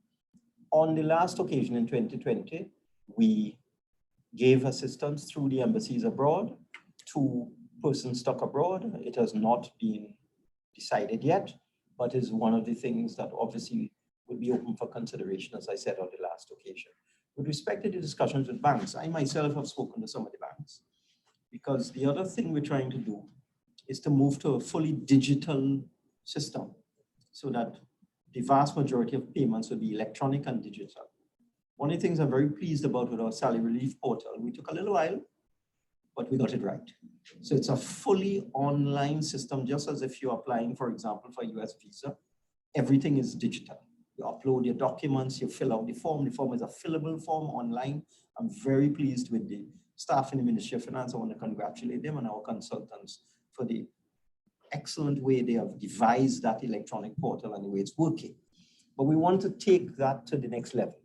Speaker 1: On the last occasion in 2020, we gave assistance through the embassies abroad to persons stuck abroad. It has not been decided yet, but is one of the things that obviously will be open for consideration, as I said on the last occasion. With respect to the discussions with banks, I myself have spoken to some of the banks, because the other thing we're trying to do is to move to a fully digital system so that the vast majority of payments will be electronic and digital. One of the things I'm very pleased about with our salary relief portal, we took a little while, but we got it right. So it's a fully online system, just as if you're applying, for example, for a US visa. Everything is digital. You upload your documents, you fill out the form. The form is a fillable form online. I'm very pleased with the staff in the Ministry of Finance. I want to congratulate them and our consultants for the excellent way they have devised that electronic portal and the way it's working. But we want to take that to the next level.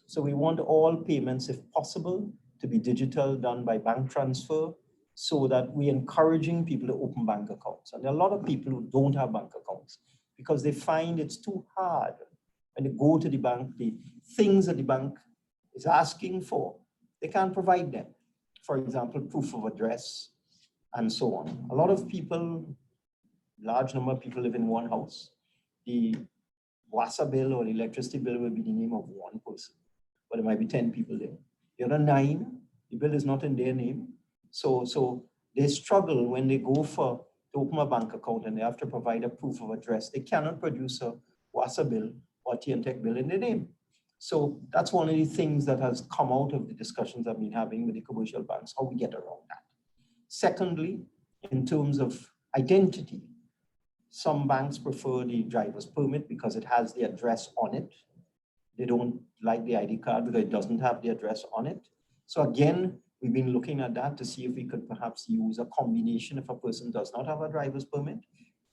Speaker 1: So we want all payments, if possible, to be digital, done by bank transfer, so that we're encouraging people to open bank accounts. And there are a lot of people who don't have bank accounts because they find it's too hard when they go to the bank, the things that the bank is asking for, they can't provide them. For example, proof of address and so on. A lot of people, large number of people live in one house. The water bill or the electricity bill will be the name of one person, but it might be 10 people there. The other 9, The bill is not in their name. So they struggle when they go to open a bank account and they have to provide a proof of address. They cannot produce a WASA bill or TNTech bill in their name. So that's one of the things that has come out of the discussions I've been having with the commercial banks, how we get around that. Secondly, in terms of identity, some banks prefer the driver's permit because it has the address on it. They don't like the ID card because it doesn't have the address on it. So again, we've been looking at that to see if we could perhaps use a combination. If a person does not have a driver's permit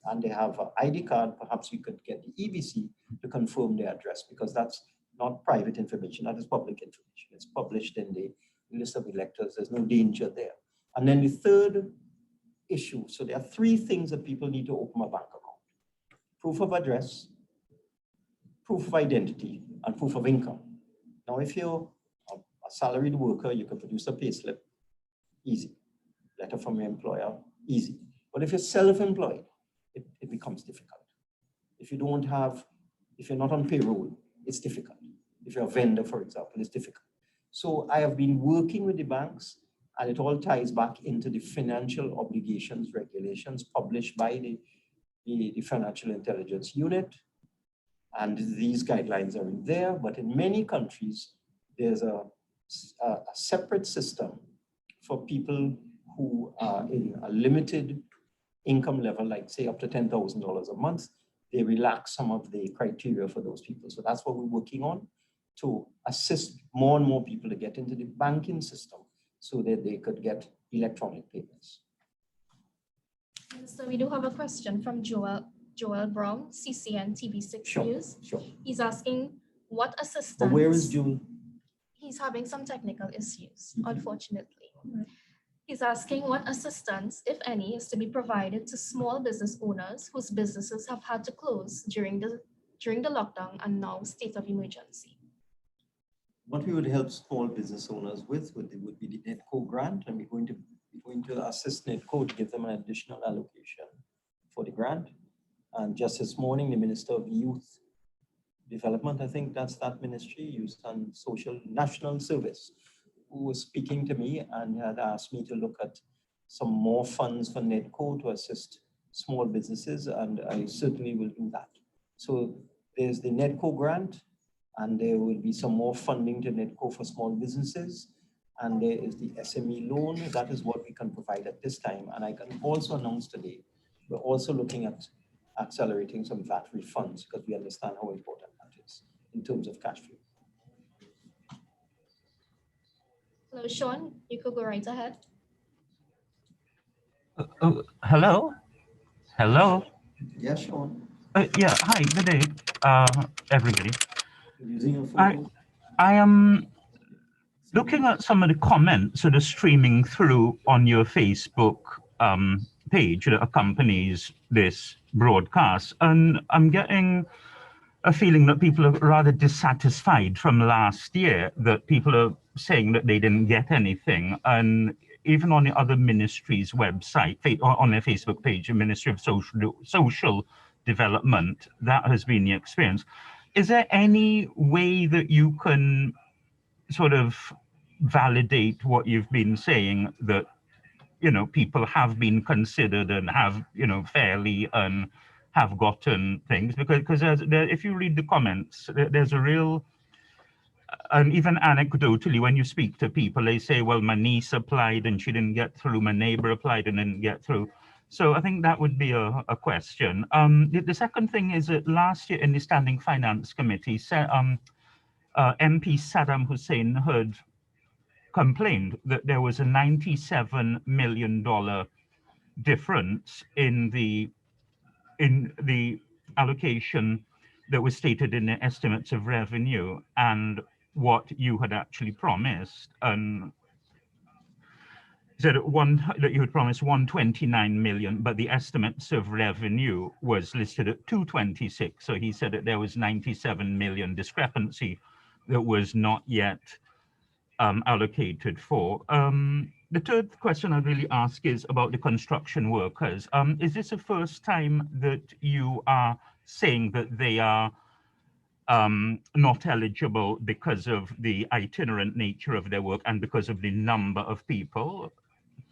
Speaker 1: and they have an ID card, perhaps we could get the EBC to confirm their address, because that's not private information, that is public information. It's published in the list of electors. There's no danger there. And then the third issue, so there are three things that people need to open a bank account: proof of address, proof of identity, and proof of income. Now, if you're a salaried worker, you can produce a payslip, easy. Letter from your employer, easy. But if you're self-employed, it becomes difficult. If you're not on payroll, it's difficult. If you're a vendor, for example, it's difficult. So I have been working with the banks, and it all ties back into the financial obligations regulations published by the Financial Intelligence Unit. And these guidelines are in there, but in many countries, there's a separate system for people who are in a limited income level, like say up to $10,000 a month. They relax some of the criteria for those people. So that's what we're working on, to assist more and more people to get into the banking system so that they could get electronic payments.
Speaker 3: So we do have a question from Joel Brown, CCN TV6
Speaker 1: Sure,
Speaker 3: News.
Speaker 1: sure.
Speaker 3: He's asking what assistance.
Speaker 1: But where is Joel?
Speaker 3: He's having some technical issues, unfortunately. He's asking what assistance, if any, is to be provided to small business owners whose businesses have had to close during the lockdown and now state of emergency.
Speaker 1: What we would help small business owners with would be the NETCO grant, and we're going to assist NETCO to give them an additional allocation for the grant. And just this morning, the Minister of Youth Development, I think that's that ministry, Youth and Social National Service, who was speaking to me and had asked me to look at some more funds for NETCO to assist small businesses, and I certainly will do that. So there's the NETCO grant, and there will be some more funding to NETCO for small businesses, and there is the SME loan. That is what we can provide at this time. And I can also announce today, we're also looking at accelerating some VAT refunds, because we understand how important that is in terms of cash flow.
Speaker 3: Hello, Sean, you could go right ahead.
Speaker 9: Hello? Hello?
Speaker 1: Yes, Sean.
Speaker 9: Yeah, hi, good day, everybody.
Speaker 1: Using your phone.
Speaker 9: I am looking at some of the comments that are streaming through on your Facebook page that accompanies this broadcast, and I'm getting a feeling that people are rather dissatisfied from last year, that people are saying that they didn't get anything. And even on the other ministry's website, on their Facebook page, the Ministry of Social Development, that has been the experience. Is there any way that you can sort of validate what you've been saying, that, you know, people have been considered and have, you know, fairly and have gotten things? Because if you read the comments, there's a real, and even anecdotally, when you speak to people, they say, well, my niece applied and she didn't get through, my neighbor applied and didn't get through. So I think that would be a question. The second thing is that last year in the Standing Finance Committee, MP Saddam Hussein had complained that there was a $97 million difference in the allocation that was stated in the estimates of revenue and what you had actually promised, and said that you had promised 129 million, but the estimates of revenue was listed at 226. So he said that there was 97 million discrepancy that was not yet allocated for. The third question I'd really ask is about the construction workers. Is this the first time that you are saying that they are not eligible because of the itinerant nature of their work and because of the number of people?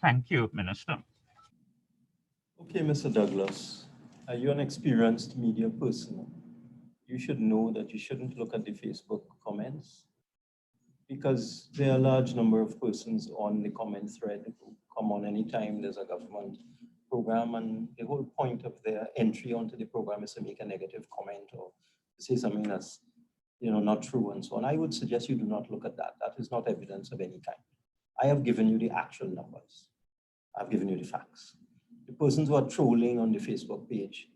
Speaker 9: Thank you, Minister.
Speaker 1: Okay, Mr. Douglas, are you an experienced media person? You should know that you shouldn't look at the Facebook comments because there are a large number of persons on the comment thread who come on anytime there's a government program, and the whole point of their entry onto the program is to make a negative comment or to say something that's not true and so on. I would suggest you do not look at that. That is not evidence of any kind. I have given you the actual numbers. I've given you the facts. The persons who are trolling on the Facebook page,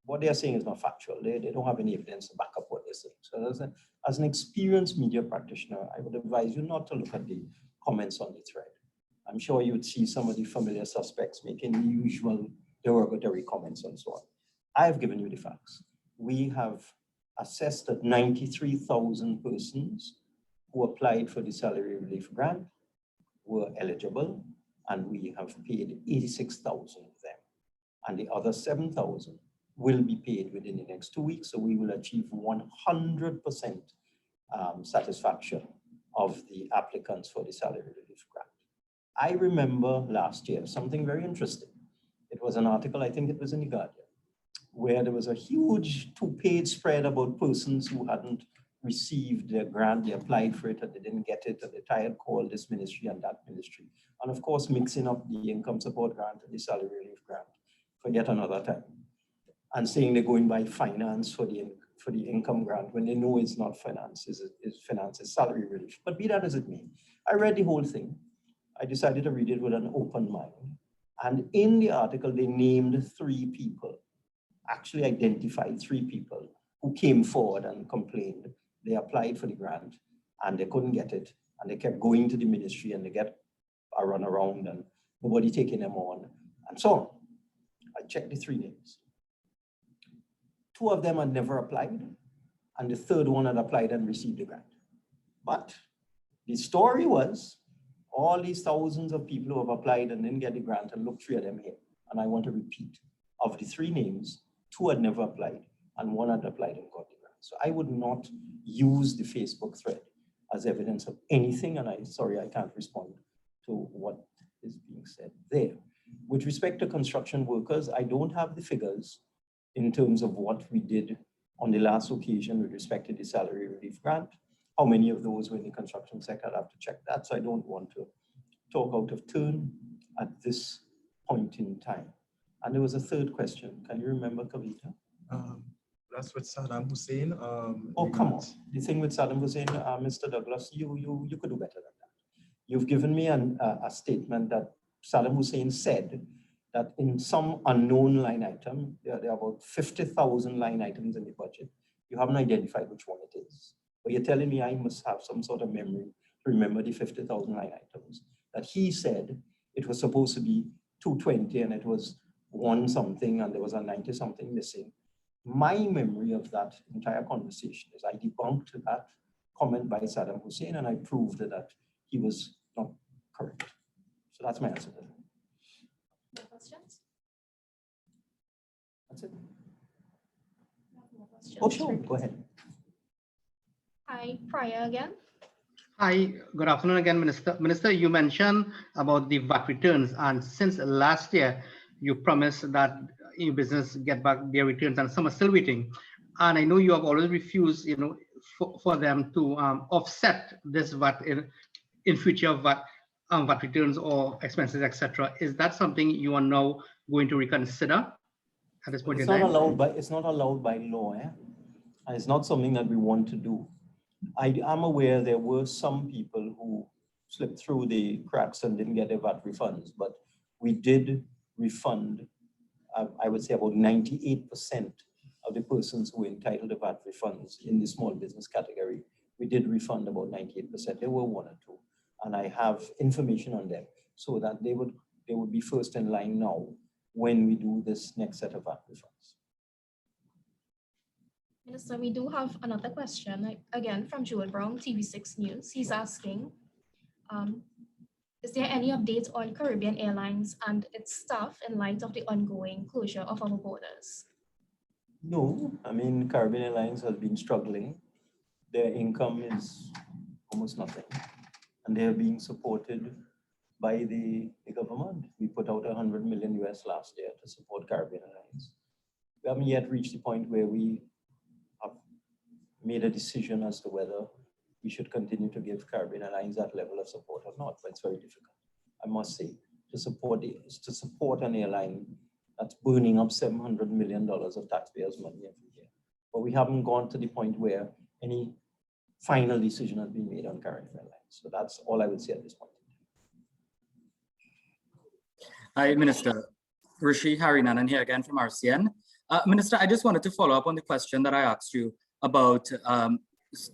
Speaker 1: what they are saying is not factual. They don't have any evidence to back up what they're saying. So as an experienced media practitioner, I would advise you not to look at the comments on the thread. I'm sure you would see some of the familiar suspects making the usual derogatory comments and so on. I have given you the facts. We have assessed that 93,000 persons who applied for the salary relief grant were eligible, and we have paid 86,000 of them. And the other 7,000 will be paid within the next 2 weeks, so we will achieve 100% satisfaction of the applicants for the salary relief grant. I remember last year something very interesting. It was an article, I think it was in the Guardian, where there was a huge 2-page spread about persons who hadn't received their grant, they applied for it and they didn't get it, and they tired called this ministry and that ministry. And of course, mixing up the income support grant and the salary relief grant for yet another time, and saying they're going by finance for the income grant when they know it's not finance, it's salary relief. But be that as it may, I read the whole thing. I decided to read it with an open mind. And in the article, they named 3 people, actually identified 3 people who came forward and complained. They applied for the grant and they couldn't get it. And they kept going to the ministry and they get a run around and nobody taking them on and so on. I checked the 3 names. 2 of them had never applied, and the 3rd one had applied and received the grant. But the story was all these thousands of people who have applied and didn't get the grant, and look, 3 of them here. And I want to repeat, of the 3 names, 2 had never applied and 1 had applied and got the grant. So I would not use the Facebook thread as evidence of anything, and I'm sorry I can't respond to what is being said there. With respect to construction workers, I don't have the figures in terms of what we did on the last occasion with respect to the salary relief grant. How many of those were in the construction sector? I'd have to check that, so I don't want to talk out of turn at this point in time. And there was a 3rd question. Can you remember, Kavita?
Speaker 10: That's with Saddam Hussein.
Speaker 1: Oh, come on. The thing with Saddam Hussein, Mr. Douglas, you could do better than that. You've given me a statement that Saddam Hussein said that in some unknown line item, there are about 50,000 line items in the budget. You haven't identified which one it is. But you're telling me I must have some sort of memory to remember the 50,000 line items. That he said it was supposed to be 220 and it was 1 something and there was a 90 something missing. My memory of that entire conversation is I debunked that comment by Saddam Hussein and I proved that he was not correct. So that's my answer to that.
Speaker 3: More questions?
Speaker 1: That's it.
Speaker 3: More questions?
Speaker 1: Oh, sure, go ahead.
Speaker 3: Hi, Priya again.
Speaker 2: Hi, good afternoon again, Minister. Minister, you mentioned about the VAT returns, and since last year, you promised that your business get back their returns, and some are still waiting. And I know you have always refused, for them to offset this VAT in future VAT returns or expenses, etc. Is that something you are now going to reconsider at this point in time?
Speaker 1: It's not allowed by law, and it's not something that we want to do. I am aware there were some people who slipped through the cracks and didn't get their VAT refunds, but we did refund, I would say about 98% of the persons who were entitled to VAT refunds in the small business category. We did refund about 98%. There were 1 or 2, and I have information on them so that they would be first in line now when we do this next set of VAT refunds.
Speaker 3: Minister, we do have another question, again from Joel Brown, TV6 News. He's asking, is there any updates on Caribbean Airlines and its staff in light of the ongoing closure of our borders?
Speaker 1: No, I mean, Caribbean Airlines has been struggling. Their income is almost nothing, and they are being supported by the government. We put out 100 million US last year to support Caribbean Airlines. We haven't yet reached the point where we have made a decision as to whether we should continue to give Caribbean Airlines that level of support or not, but it's very difficult, I must say, to support an airline that's burning up $700 million of taxpayers' money every year. But we haven't gone to the point where any final decision has been made on Caribbean Airlines. So that's all I would say at this point.
Speaker 7: Hi, Minister. Rishi Harinanan here again from RCN. Minister, I just wanted to follow up on the question that I asked you about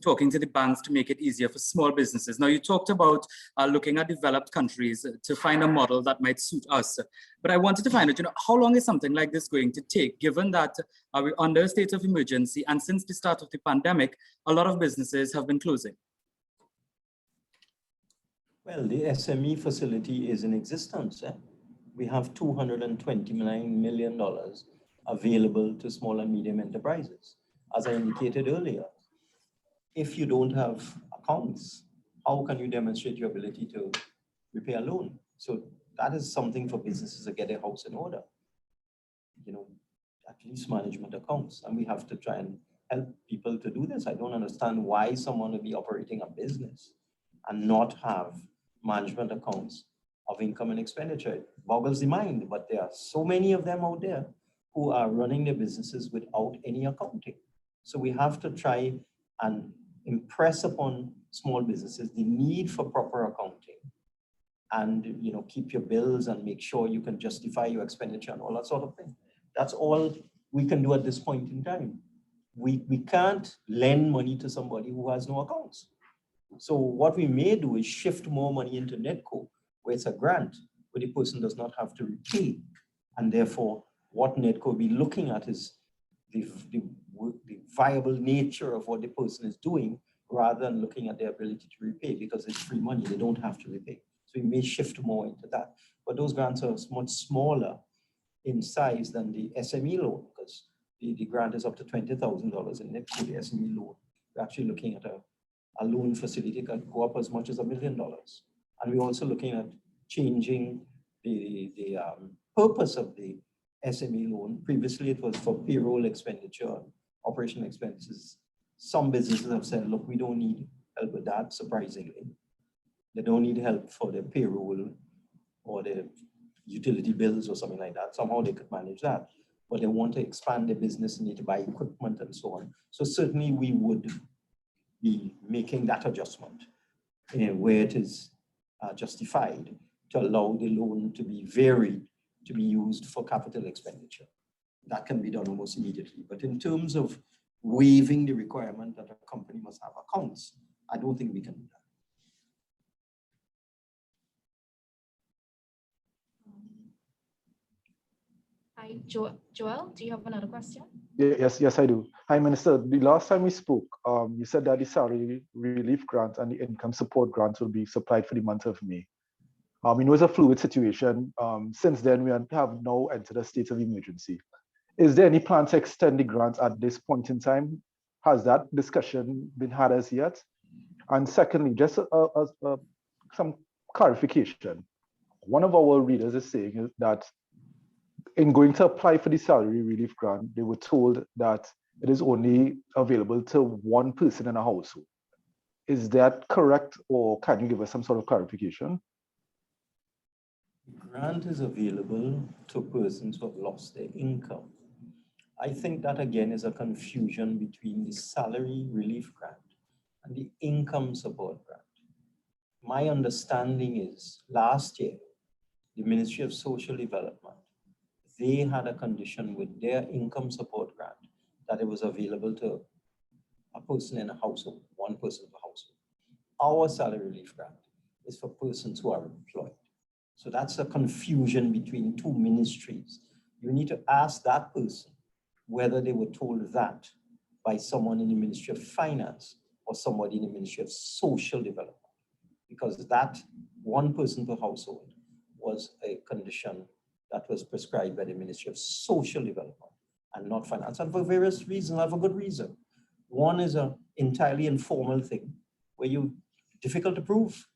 Speaker 7: talking to the banks to make it easier for small businesses. Now, you talked about looking at developed countries to find a model that might suit us. But I wanted to find out, how long is something like this going to take, given that we're under a state of emergency, and since the start of the pandemic, a lot of businesses have been closing?
Speaker 1: Well, the SME facility is in existence. We have $229 million available to small and medium enterprises. As I indicated earlier, if you don't have accounts, how can you demonstrate your ability to repay a loan? So that is something for businesses to get their house in order. At least management accounts, and we have to try and help people to do this. I don't understand why someone would be operating a business and not have management accounts of income and expenditure. It boggles the mind, but there are so many of them out there who are running their businesses without any accounting. So we have to try and impress upon small businesses the need for proper accounting, and keep your bills and make sure you can justify your expenditure and all that sort of thing. That's all we can do at this point in time. We can't lend money to somebody who has no accounts. So what we may do is shift more money into Netco, where it's a grant, where the person does not have to repay. And therefore, what Netco will be looking at is the viable nature of what the person is doing, rather than looking at their ability to repay, because it's free money, they don't have to repay. So we may shift more into that. But those grants are much smaller in size than the SME loan, because the grant is up to $20,000 in Netco, the SME loan. We're actually looking at a loan facility that can go up as much as $1 million. And we're also looking at changing the purpose of the SME loan. Previously, it was for payroll expenditure, operational expenses. Some businesses have said, look, we don't need help with that, surprisingly. They don't need help for their payroll or their utility bills or something like that. Somehow they could manage that. But they want to expand their business and need to buy equipment and so on. So certainly we would be making that adjustment where it is justified, to allow the loan to be varied, to be used for capital expenditure. That can be done almost immediately. But in terms of waiving the requirement that a company must have accounts, I don't think we can do that.
Speaker 3: Hi, Joel, do you have another question?
Speaker 8: Yes, I do. Hi, Minister. The last time we spoke, you said that the salary relief grant and the income support grants will be supplied for the month of May. It was a fluid situation. Since then, we have now entered a state of emergency. Is there any plan to extend the grants at this point in time? Has that discussion been had as yet? And secondly, just some clarification. One of our readers is saying that in going to apply for the salary relief grant, they were told that it is only available to one person in a household. Is that correct, or can you give us some sort of clarification?
Speaker 1: The grant is available to persons who have lost their income. I think that again is a confusion between the salary relief grant and the income support grant. My understanding is last year, the Ministry of Social Development, they had a condition with their income support grant that it was available to a person in a household, one person per household. Our salary relief grant is for persons who are employed. So that's a confusion between two ministries. You need to ask that person whether they were told that by someone in the Ministry of Finance or somebody in the Ministry of Social Development, because that one person per household was a condition that was prescribed by the Ministry of Social Development and not finance, and for various reasons, and for good reason. One is an entirely informal thing where difficult to prove.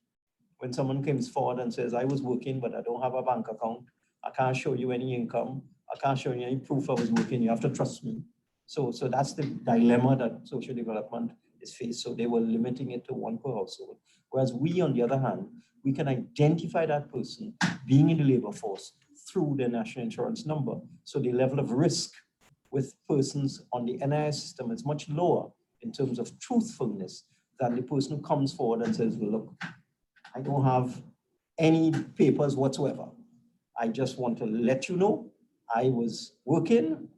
Speaker 1: When someone comes forward and says, I was working, but I don't have a bank account, I can't show you any income, I can't show you any proof I was working, you have to trust me. So that's the dilemma that social development is faced. So they were limiting it to one per household. Whereas we, on the other hand, we can identify that person being in the labor force through their national insurance number. So the level of risk with persons on the NIS system is much lower in terms of truthfulness than the person who comes forward and says, well, look, I don't have any papers whatsoever. I just want to let you know I was working,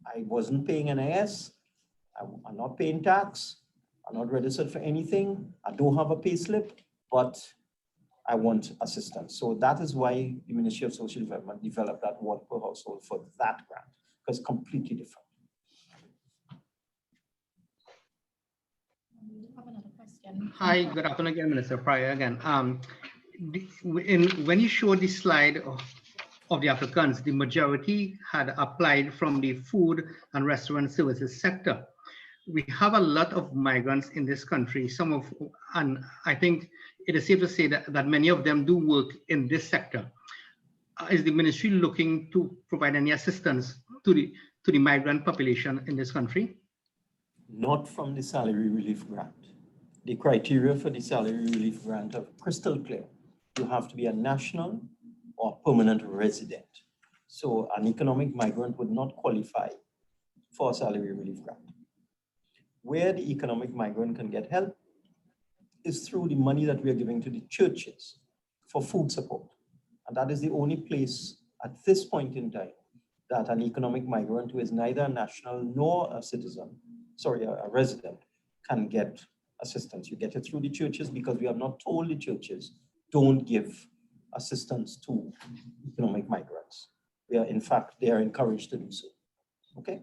Speaker 1: I wasn't paying NIS, I'm not paying tax, I'm not registered for anything, I don't have a pay slip, but I want assistance. So that is why the Ministry of Social Development developed that one per household for that grant, because it's completely different.
Speaker 3: Have another question.
Speaker 2: Hi, good afternoon again, Minister Pryor again. When you showed the slide of the applicants, the majority had applied from the food and restaurant services sector. We have a lot of migrants in this country, and I think it is safe to say that many of them do work in this sector. Is the ministry looking to provide any assistance to the migrant population in this country?
Speaker 1: Not from the salary relief grant. The criteria for the salary relief grant are crystal clear. You have to be a national or permanent resident. So an economic migrant would not qualify for a salary relief grant. Where the economic migrant can get help is through the money that we are giving to the churches for food support. And that is the only place at this point in time that an economic migrant who is neither a national nor a citizen, a resident, can get assistance. You get it through the churches because we have not told the churches, don't give assistance to economic migrants. We are, in fact, they are encouraged to do so. Okay?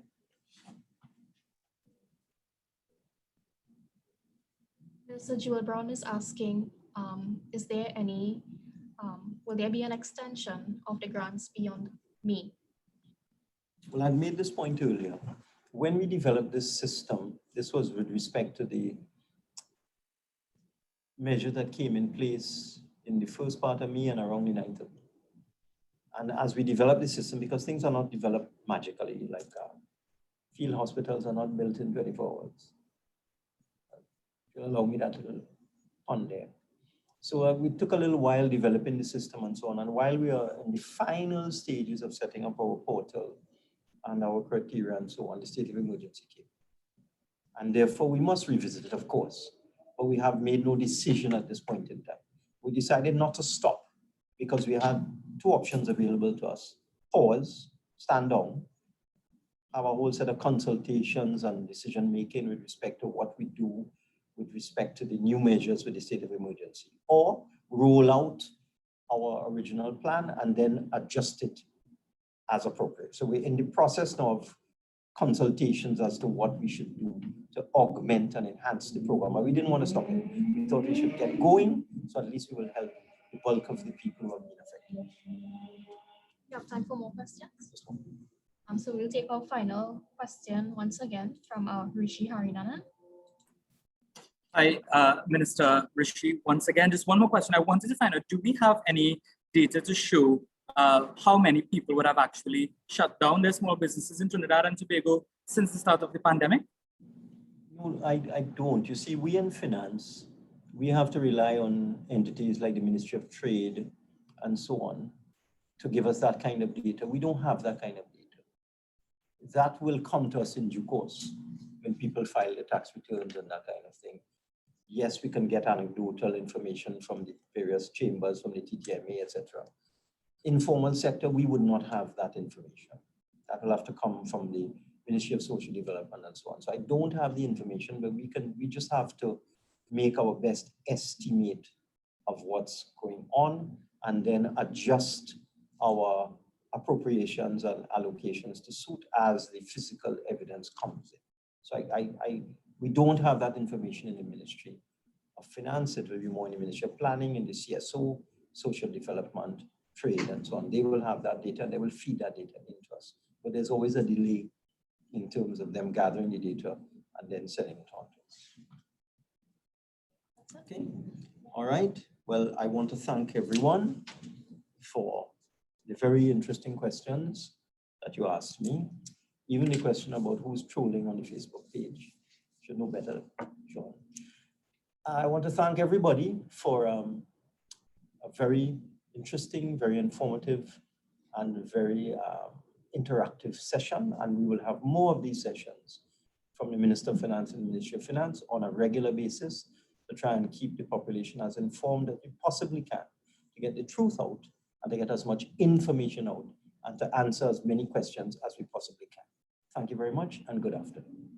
Speaker 3: Mr. Jewel Brown is asking, is there any, will there be an extension of the grants beyond me?
Speaker 1: Well, I made this point earlier. When we developed this system, this was with respect to the measure that came in place in the first part of May and around the 9th of May. And as we develop the system, because things are not developed magically, like field hospitals are not built in 24 hours. If you'll allow me that little on there. So we took a little while developing the system and so on. And while we are in the final stages of setting up our portal and our criteria and so on, the state of emergency came. And therefore we must revisit it, of course, but we have made no decision at this point in time. We decided not to stop because we had two options available to us. Pause, stand down, have a whole set of consultations and decision-making with respect to what we do with respect to the new measures with the state of emergency, or roll out our original plan and then adjust it as appropriate. So we're in the process now of consultations as to what we should do to augment and enhance the program. But we didn't want to stop it. We thought we should get going, so at least we will help the bulk of the people who have been affected.
Speaker 3: You have time for more questions? So we'll take our final question once again from Rishi Harinanan.
Speaker 7: Hi, Minister Rishi. Once again, just one more question. I wanted to find out, do we have any data to show how many people would have actually shut down their small businesses in Trinidad and Tobago since the start of the pandemic?
Speaker 1: No, I don't. You see, we in finance, we have to rely on entities like the Ministry of Trade and so on to give us that kind of data. We don't have that kind of data. That will come to us in due course when people file their tax returns and that kind of thing. Yes, we can get anecdotal information from the various chambers, from the TTMA, etc. Informal sector, we would not have that information. That will have to come from the Ministry of Social Development and so on. So I don't have the information, but we just have to make our best estimate of what's going on and then adjust our appropriations and allocations to suit as the physical evidence comes in. So we don't have that information in the Ministry of Finance. It will be more in the Ministry of Planning, in the CSO, Social Development, Trade, and so on. They will have that data and they will feed that data into us. But there's always a delay in terms of them gathering the data and then sending it on to us. Okay, all right. Well, I want to thank everyone for the very interesting questions that you asked me. Even the question about who's trolling on the Facebook page. Should know better, Sean. I want to thank everybody for a very interesting, very informative, and very interactive session. And we will have more of these sessions from the Minister of Finance and Ministry of Finance on a regular basis to try and keep the population as informed as we possibly can, to get the truth out and to get as much information out and to answer as many questions as we possibly can. Thank you very much and good afternoon.